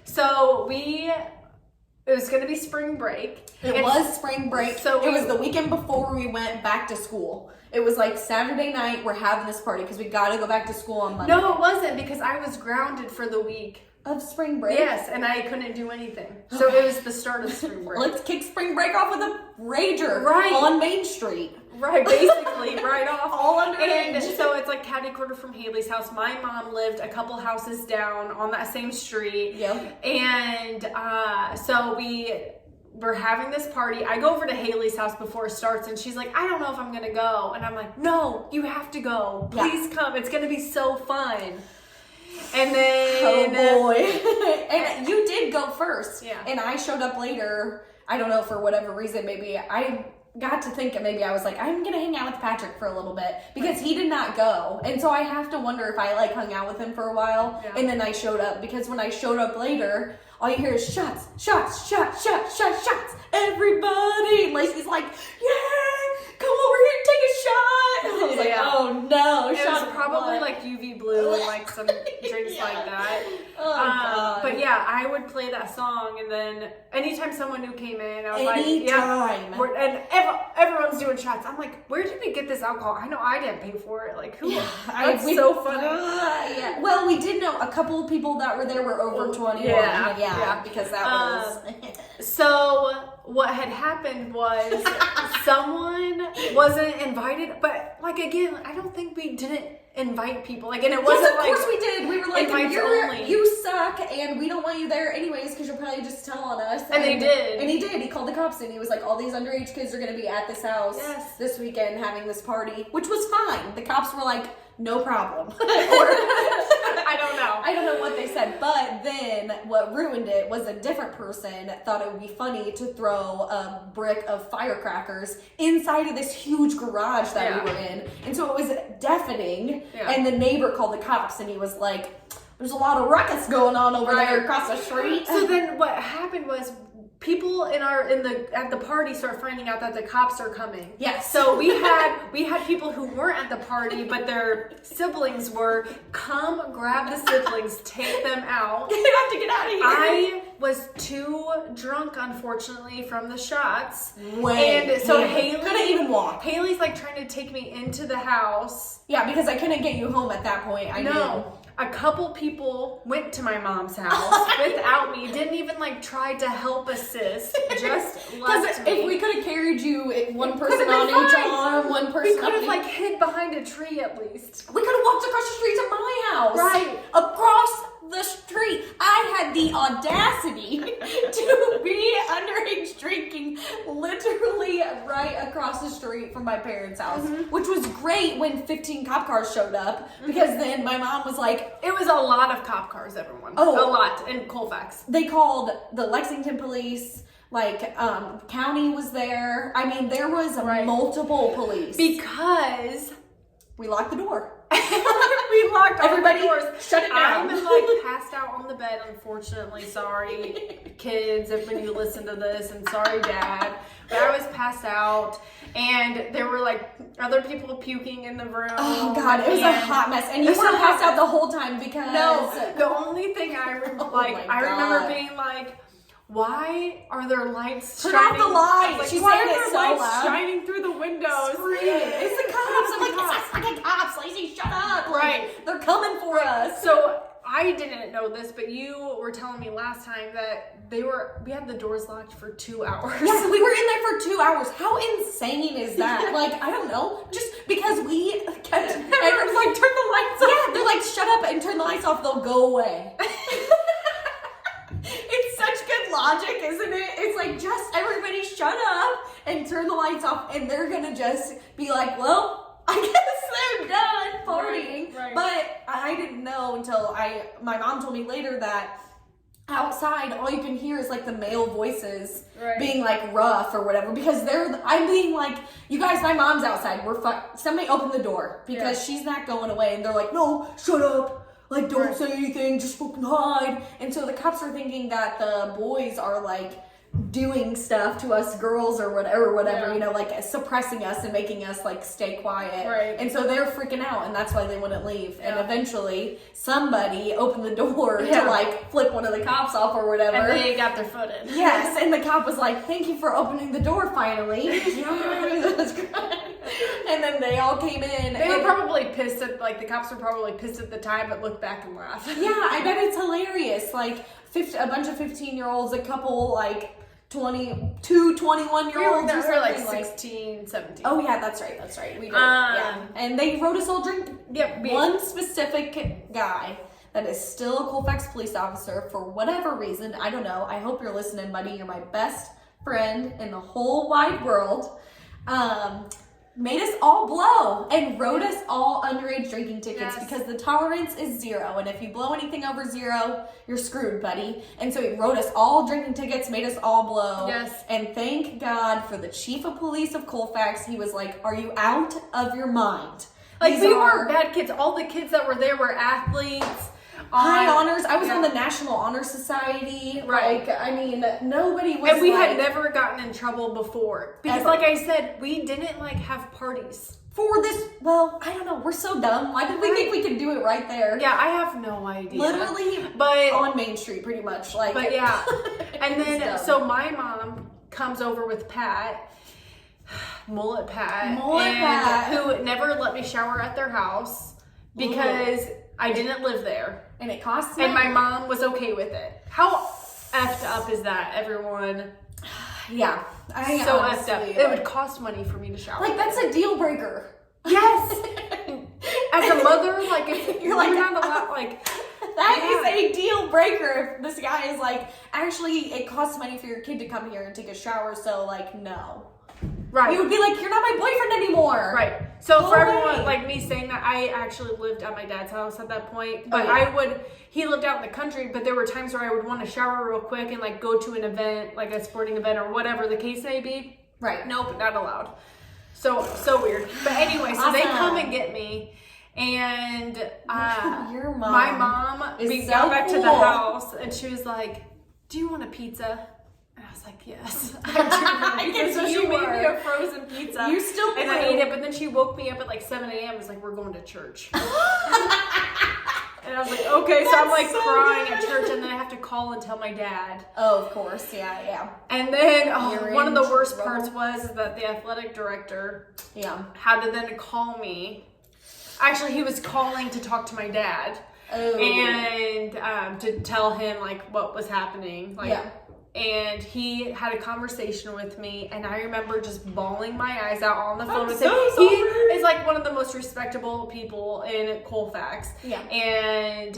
So it was going to be spring break. It was spring break. So it was the weekend before we went back to school. It was like Saturday night, we're having this party because we got to go back to school on Monday. No, it wasn't, because I was grounded for the week of spring break. Yes, and I couldn't do anything. So it was the start of spring break. Let's kick spring break off with a rager Right. on Main Street. Right, basically, right off. All underage. And so it's like catty quarter from Haley's house. My mom lived a couple houses down on that same street. Yep. And so we're having this party. I go over to Haley's house before it starts, and she's like, I don't know if I'm gonna go. And I'm like, no, you have to go. Please come. It's gonna be so fun. And then oh boy. And you did go first. Yeah. And I showed up later. I don't know, for whatever reason, maybe I got to think, maybe I was like, I'm gonna hang out with Patrick for a little bit because he did not go. And so I have to wonder if I like hung out with him for a while. Yeah. And then I showed up, because when I showed up later, all you hear is shots, shots, shots, shots, shots, shots. Everybody. And Lacey's like, yeah, come over here and take a shot. And I was like, oh no. It shot was probably what? like UV blue and like some drinks like that. Oh, God. But yeah, I would play that song, and then anytime someone new came in, I was Anytime. like, yeah. And everyone's doing shots. I'm like, where did we get this alcohol? I know I didn't pay for it. Like, who? That's so funny. Yeah. Well, we did know a couple of people that were there were over 21. Yeah. Because that was. So what had happened was someone wasn't invited, but like again, I don't think we didn't invite people. Like, and it wasn't yes, of course we did. We were like, only. You suck, and we don't want you there anyways because you'll probably just tell on us. And they did. And he did. He called the cops and he was like, all these underage kids are going to be at this house this weekend having this party, which was fine. The cops were like, no problem. I don't know. I don't know what they said, but then what ruined it was a different person thought it would be funny to throw a brick of firecrackers inside of this huge garage that we were in. And so it was deafening, and the neighbor called the cops, and he was like, there's a lot of ruckus going on over there across the street. So then what happened was people at the party start finding out that the cops are coming. Yes. So we had people who weren't at the party, but their siblings were. Come grab the siblings, take them out. You have to get out of here. I was too drunk, unfortunately, from the shots. And so Haley couldn't even walk. Haley's like trying to take me into the house. Yeah, because I couldn't get you home at that point. I knew. A couple people went to my mom's house without me. Didn't even like try to help assist. Just left me. If we could have carried you, one person on each arm, one person. We could have like hid behind a tree at least. We could have walked across the street to my house. Right. Across the street. I had the audacity to be underage drinking literally right across the street from my parents' house, which was great when 15 cop cars showed up, because then my mom was like, it was a lot of cop cars, everyone. A lot in Colfax. They called the Lexington police. Like, county was there. I mean, there was multiple police. Because we locked the door. We locked all the doors. Shut it down. I'm like passed out on the bed, unfortunately. Sorry, kids, if when you listen to this, and sorry, Dad. But I was passed out, and there were like other people puking in the room. Oh God, it was a hot mess, and you weren't passed out the whole time because the only thing I remember being like, why are there lights Turn shining? off the lights. Like, She's why saying are it there so lights loud. shining through the windows? Screaming. It's the cops. I'm like, it's not fucking cops. Lacey, shut up. Right. Like, they're coming for us. So I didn't know this, but you were telling me last time that we had the doors locked for 2 hours. Yes, we were in there for 2 hours. How insane is that? Like, I don't know. Just because we kept everyone's like, turn the lights off. Yeah, they're like, shut up and turn the lights off. They'll go away. It's such good logic, isn't it? It's like, just everybody shut up and turn the lights off, and they're gonna just be like, well, I guess they're done partying. Right. But I didn't know until my mom told me later that outside all you can hear is like the male voices being like rough or whatever, because I'm being like, you guys, my mom's outside, somebody open the door because she's not going away, and they're like, no, shut up. Like, don't say anything, just fucking hide. And so the cops are thinking that the boys are, like, doing stuff to us girls or whatever, you know, like, suppressing us and making us, like, stay quiet. Right. And so they're freaking out, and that's why they wouldn't leave. Yeah. And eventually, somebody opened the door to, like, flip one of the cops off or whatever. And they got their foot in. Yes, and the cop was like, thank you for opening the door finally. That's good. And then they all came in. They were probably pissed at, like, the cops were probably pissed at the time, but looked back and laughed. Yeah, I bet it's hilarious. Like, a bunch of 15-year-olds, a couple, like, 21-year-olds. We were like 16, 17. Oh, yeah, that's right. We did. Yeah. And they wrote us all drink. Yep. One specific guy that is still a Colfax police officer for whatever reason. I don't know. I hope you're listening, buddy. You're my best friend in the whole wide world. Made us all blow and wrote us all underage drinking tickets because the tolerance is 0. And if you blow anything over 0, you're screwed, buddy. And so he wrote us all drinking tickets, made us all blow. Yes. And thank God for the chief of police of Colfax. He was like, are you out of your mind? Like, we were bad kids. All the kids that were there were athletes. High honors. I was on the National Honor Society. Right. Like, I mean, nobody was. And we had never gotten in trouble before. Because, like I said, we didn't, like, have parties. For this, well, I don't know. We're so dumb. Why did we think we could do it right there? Yeah, I have no idea. Literally, but on Main Street, pretty much. Like, but yeah. And then, so my mom comes over with Pat. Mullet Pat. Who never let me shower at their house because I didn't live there. And it costs money. And my mom was okay with it. How effed up is that, everyone? Yeah. So effed up. It would cost money for me to shower. Like, that's a deal breaker. Yes. As a mother, like, if you're like not allowed, like, that is a deal breaker. If this guy is like, actually, it costs money for your kid to come here and take a shower, so like, no. Right. You would be like, you're not my boyfriend anymore. Right. So Go for away. everyone, like me saying that, I actually lived at my dad's house at that point. But he lived out in the country, but there were times where I would want to shower real quick and like go to an event, like a sporting event or whatever the case may be. Right. Nope, not allowed. So weird. But anyway, so they come and get me. And Your mom my mom, we so got back to the cool. house and she was like, do you want a pizza? And I was like, yes, I do want a pizza. So she made me a frozen pizza. You still And I ate it, but then she woke me up at like 7 a.m. and was like, we're going to church. And I was like, okay. So I'm like so crying good. at church, and then I have to call and tell my dad. Oh, of course. Yeah. And then You're one of the in worst trouble. parts was that the athletic director Yeah. had to then call me. Actually, he was calling to talk to my dad. Oh. And to tell him like what was happening. Like, Yeah. And he had a conversation with me, and I remember just bawling my eyes out on the phone with so him. sorry. He is like one of the most respectable people in Colfax. Yeah. And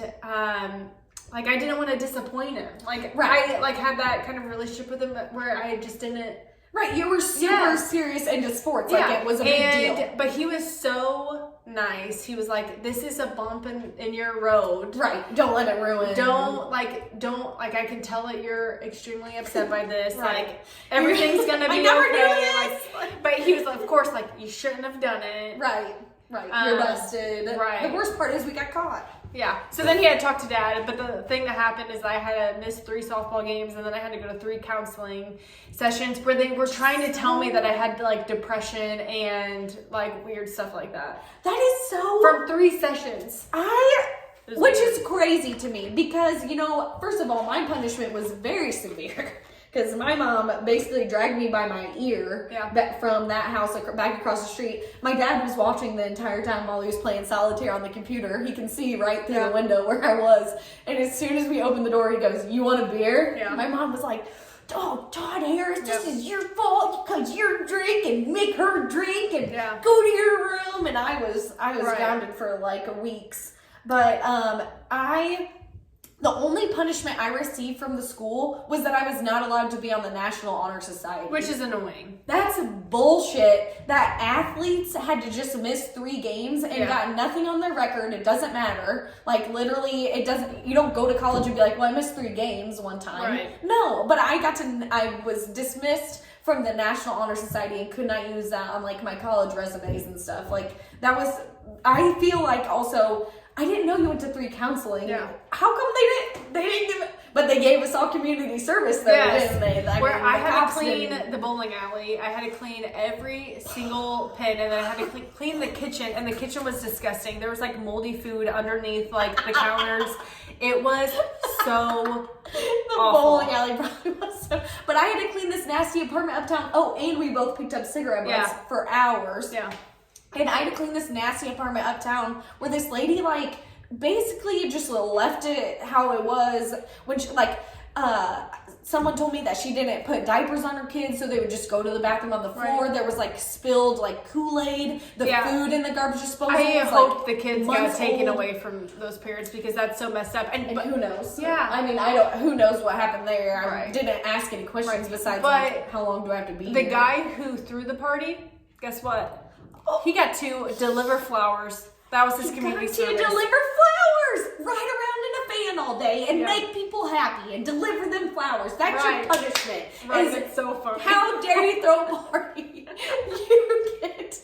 like I didn't want to disappoint him. Like Right. I like had that kind of relationship with him where I just didn't. Right, you were super serious into sports. Like, it was a big deal. But he was so nice. He was like, this is a bump in your road. Right, don't let it ruin. Don't, I can tell that you're extremely upset by this. Right. Like, everything's gonna be I never okay. knew this. Like, but he was, of course, like, you shouldn't have done it. Right. You're busted. Right. The worst part is we got caught. Yeah. So then he had to talk to dad, but the thing that happened is I had to miss 3 softball games, and then I had to go to 3 counseling sessions where they were trying to tell me that I had like depression and like weird stuff like that. That is so. From 3 sessions. Which is crazy to me because, first of all, my punishment was very severe. Because my mom basically dragged me by my ear back from that house back across the street. My dad was watching the entire time while he was playing solitaire on the computer. He can see right through the window where I was. And as soon as we opened the door, he goes, "You want a beer?" Yeah. My mom was like, "Oh, Todd Harris, this is your fault because you're drinking. Make her drink and go to your room." And I was grounded for like weeks. But the only punishment I received from the school was that I was not allowed to be on the National Honor Society. Which is annoying. That's bullshit. That athletes had to just miss 3 games and got nothing on their record. It doesn't matter. Like, literally, it doesn't, you don't go to college and be like, well, I missed 3 games one time. Right. No, but I was dismissed from the National Honor Society and could not use that on, like, my college resumes and stuff. Like, that was, I feel like also, I didn't know you went to 3 counseling. Yeah. How come they didn't give it? But they gave us all community service though, didn't they? I had to clean the bowling alley. I had to clean every single pin, and then I had to clean the kitchen, and the kitchen was disgusting. There was like moldy food underneath like the counters. It was so the awful. Bowling alley probably was so. But I had to clean this nasty apartment uptown. Oh, and we both picked up cigarette butts for hours. Yeah. And I had to clean this nasty apartment uptown where this lady, like, basically just left it how it was when she, someone told me that she didn't put diapers on her kids, so they would just go to the bathroom on the floor. Right. There was, like, spilled, like, Kool-Aid, the food in the garbage disposal. I hope the kids got taken away from those parents because that's so messed up. And who knows? Yeah. I mean, who knows what happened there. I didn't ask any questions besides, like, how long do I have to be here? The guy who threw the party, guess what? He got to deliver flowers. That was his community service. To deliver flowers, ride around in a van all day and make people happy and deliver them flowers. That's your punishment. Right, it's so funny. How dare you throw a party? You get,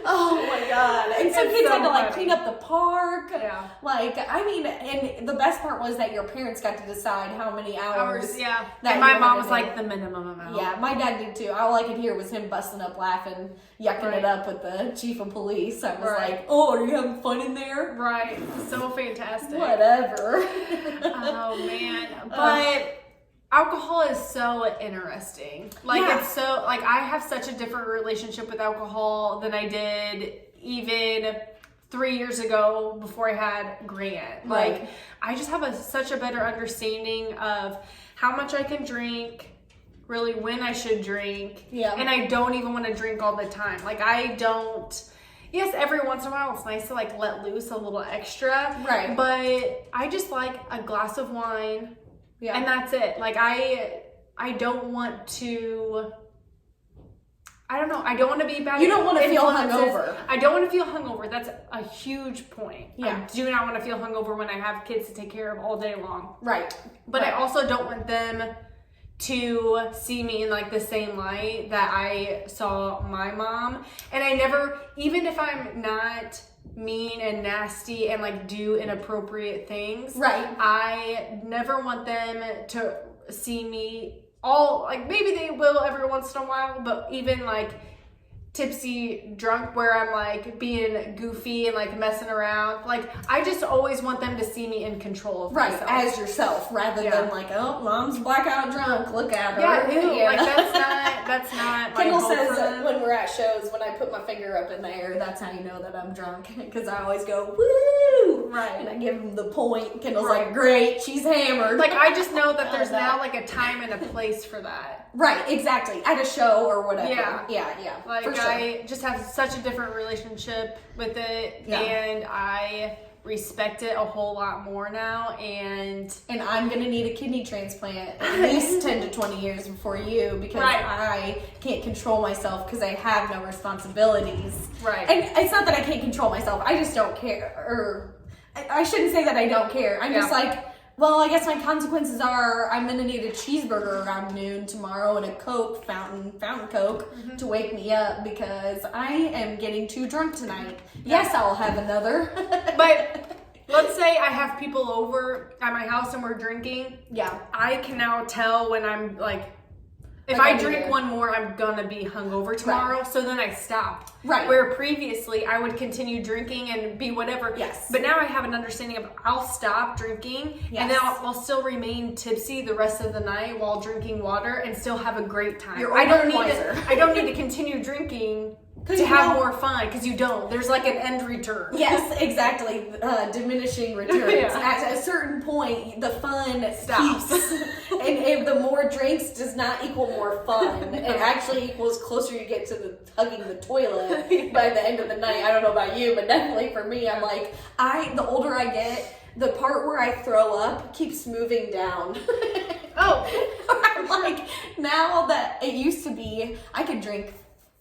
oh my God. And some kids had to like clean up the park. Yeah. Like, I mean, and the best part was that your parents got to decide how many hours. Yeah. And my mom was like the minimum amount. Yeah, my dad did too. All I could hear was him busting up laughing, yucking it up with the chief of police. I was like, oh, are you having fun in there? Right. So fantastic. Whatever. Oh, man. But alcohol is so interesting. Like, it's so, like, I have such a different relationship with alcohol than I did even 3 years ago before I had Grant. Right. Like, I just have such a better understanding of how much I can drink, really when I should drink. Yeah. And I don't even want to drink all the time. Like, I don't. Yes, every once in a while it's nice to like let loose a little extra. Right. But I just like a glass of wine. Yeah. And that's it. Like, I don't want to. I don't know. I don't want to be bad. You don't want to feel influences. hungover. I don't want to feel hungover. That's a huge point. Yeah. I do not want to feel hungover when I have kids to take care of all day long. Right. But right. I also don't want them to see me in like the same light that I saw my mom. And I never, even if I'm not mean and nasty and like do inappropriate things, right, I never want them to see me all, like, maybe they will every once in a while, but even like tipsy drunk where I'm like being goofy and like messing around, like I just always want them to see me in control of myself. As yourself, rather than like, oh, mom's blackout drunk, look at her. Yeah, like that's not my Kendall hope says for that them. when we're at shows, when I put my finger up in the air, that's how you know that I'm drunk, because I always go woo, Right, and I give him the point. Kendall's like, great, she's hammered. Like, I just know that there's now like a time and a place for that. Right, exactly, at a show or whatever. Yeah. Like, for sure. I just have such a different relationship with it, and I respect it a whole lot more now, and I'm gonna need a kidney transplant at least 10 to 20 years before you, because I can't control myself because I have no responsibilities. Right. And it's not that I can't control myself, I just don't care. Or I shouldn't say that I don't care. I'm just like, well, I guess my consequences are I'm gonna need a cheeseburger around noon tomorrow and a Coke, fountain Coke, to wake me up, because I am getting too drunk tonight. Yes, I'll have another. But let's say I have people over at my house and we're drinking. Yeah. I can now tell when I'm like, if Like, I drink one more, I'm gonna be hungover tomorrow. Right. So then I stop. Right. Where previously I would continue drinking and be whatever. Yes. But now I have an understanding of I'll stop drinking, and then I'll still remain tipsy the rest of the night while drinking water and still have a great time. I don't need to continue drinking to have more fun, because you don't. There's like an end return. Yes, exactly. Diminishing returns. At a certain point, the fun stops. And if the more drinks does not equal more fun. It actually equals closer you get to the hugging the toilet by the end of the night. I don't know about you, but definitely for me, I'm like, the older I get, the part where I throw up keeps moving down. I'm like, now that it used to be, I could drink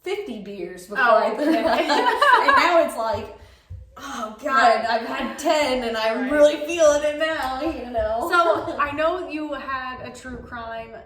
50 beers before I threw up. And now it's like, oh God, I've had 10 and I'm really feeling it now, you know. So I know you had a true crime,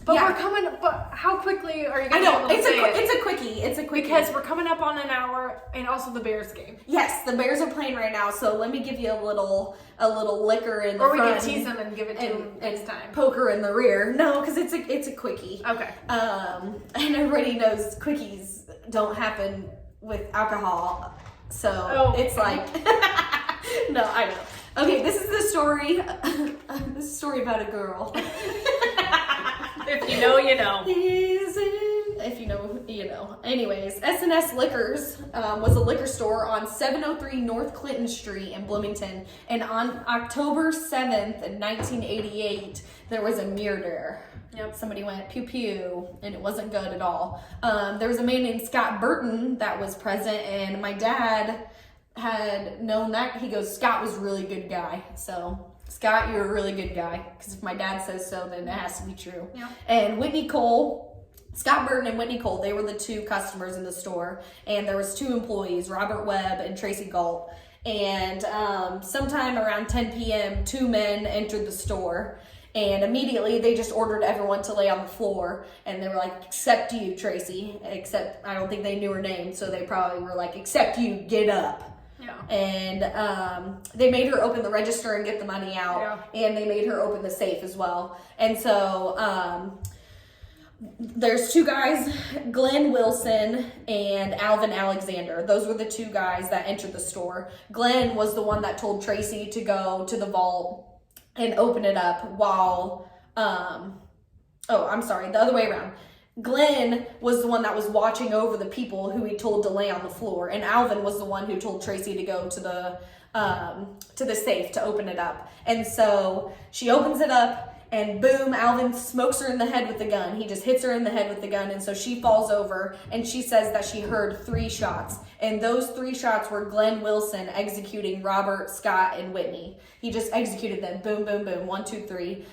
but we're coming. But how quickly are you going to? It's a quickie. It's a quickie because we're coming up on an hour, and also the Bears game. Yes, the Bears are playing right now. So let me give you a little liquor in the front. Or we front can tease them and give it to them next time. Poker in the rear. No, because it's a quickie. Okay. And everybody knows quickies don't happen with alcohol. So it's like, no, I know. Okay, this is the story. This is a story about a girl. If you know, you know. If you know, you know. Anyways, S&S Liquors was a liquor store on 703 North Clinton Street in Bloomington. And on October 7th, 1988, there was a murder. Yep. Somebody went pew pew, and it wasn't good at all. There was a man named Scott Burton that was present, and my dad had known that. He goes, Scott was a really good guy. So, Scott, you're a really good guy. Because if my dad says so, then it has to be true. Yeah. And Whitney Cole, Scott Burton and Whitney Cole, they were the two customers in the store. And there was two employees, Robert Webb and Tracy Galt. And sometime around 10 p.m., two men entered the store. And immediately they just ordered everyone to lay on the floor. And they were like, except you, Tracy. Except, I don't think they knew her name. So they probably were like, except you, get up. Yeah. And they made her open the register and get the money out. Yeah. And they made her open the safe as well. And so there's two guys, Glenn Wilson and Alvin Alexander. Those were the two guys that entered the store. Glenn was the one that told Tracy to go to the vault and open it up while, I'm sorry, the other way around. Glenn was the one that was watching over the people who he told to lay on the floor, and Alvin was the one who told Tracy to go to the safe to open it up. And so she opens it up, and boom, Alvin smokes her in the head with the gun. He just hits her in the head with the gun, and so she falls over, and she says that she heard 3 shots, and those 3 shots were Glenn Wilson executing Robert, Scott, and Whitney. He just executed them, boom, boom, boom, 1, 2, 3.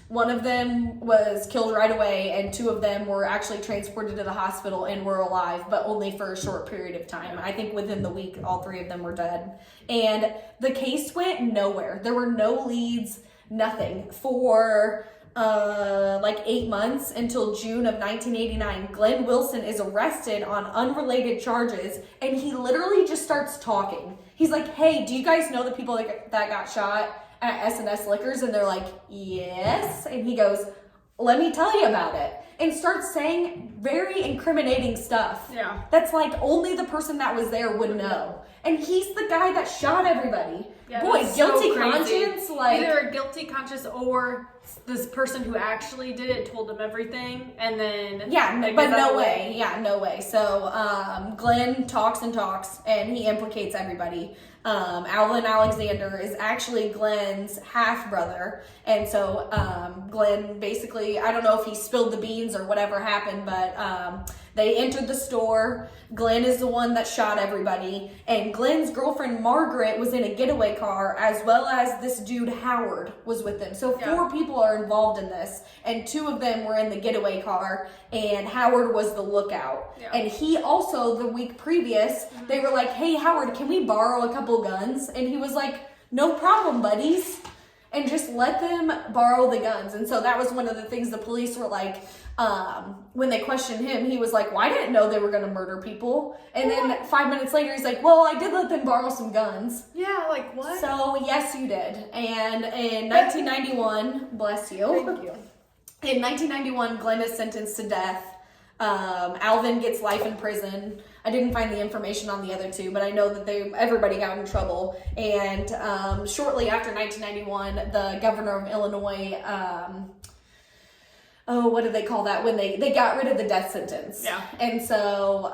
One of them was killed right away, and 2 of them were actually transported to the hospital and were alive, but only for a short period of time. I think within the week, all 3 of them were dead. And the case went nowhere. There were no leads, nothing. For like 8 months until June of 1989, Glenn Wilson is arrested on unrelated charges, and he literally just starts talking. He's like, hey, do you guys know the people that got shot at S&S Liquors? And they're like, yes. And he goes, let me tell you about it. And starts saying very incriminating stuff. Yeah. That's like only the person that was there would know. And he's the guy that shot everybody. Yeah, boy, guilty so conscience, like either a guilty conscience or this person who actually did it told him everything, and then but no way. Yeah, no way. So Glenn talks and talks, and he implicates everybody. Alvin Alexander is actually Glenn's half brother, and so Glenn basically, I don't know if he spilled the beans or whatever happened, but they entered the store. Glenn is the one that shot everybody, and Glenn's girlfriend Margaret was in a getaway car, as well as this dude Howard was with them. So 4 people are involved in this, and 2 of them were in the getaway car, and Howard was the lookout. Yeah. And he also, the week previous, they were like, hey Howard, can we borrow a couple guns? And he was like, no problem, buddies. And just let them borrow the guns. And so that was one of the things the police were like, when they questioned him, he was like, well, I didn't know they were going to murder people. And then 5 minutes later, he's like, well, I did let them borrow some guns. Yeah, like what? So yes, you did. And in 1991, bless you. Thank you. In 1991, Glenn is sentenced to death. Alvin gets life in prison. I didn't find the information on the other 2, but I know that everybody got in trouble. And shortly after 1991, the governor of Illinois, what do they call that? When they got rid of the death sentence. Yeah. And so,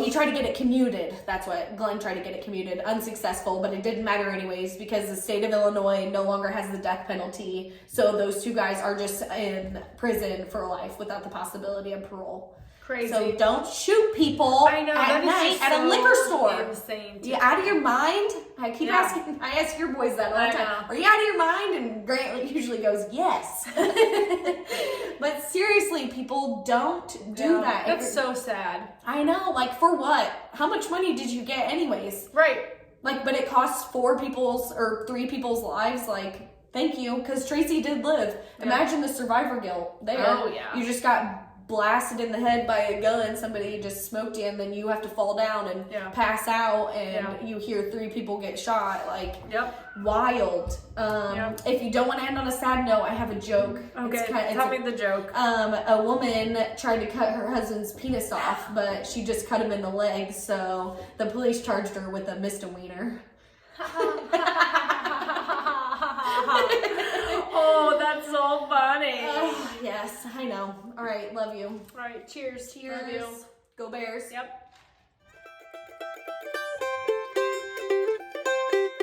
he tried to get it commuted. That's what Glenn tried to get it commuted. Unsuccessful, but it didn't matter anyways because the state of Illinois no longer has the death penalty. So those 2 guys are just in prison for life without the possibility of parole. Crazy. So don't shoot people at night at a liquor store. Insane. You out of your mind? I keep asking. I ask your boys that all the time. Are you out of your mind? And Grant usually goes, yes. But seriously, people don't do that. That's so sad. I know. Like, for what? How much money did you get anyways? Right. Like, but it costs 3 people's lives. Like, thank you. Because Tracy did live. Yeah. Imagine the survivor guilt there. Oh, yeah. You just got blasted in the head by a gun, somebody just smoked you, and then you have to fall down and pass out, and you hear 3 people get shot. Like, wild. If you don't want to end on a sad note, I have a joke. Okay, tell me the joke. A woman tried to cut her husband's penis off, but she just cut him in the leg, so the police charged her with a misdemeanor. Oh, that's so funny. Yes, I know. All right, love you. All right, cheers. Cheers. Love you. Go Bears. Yep.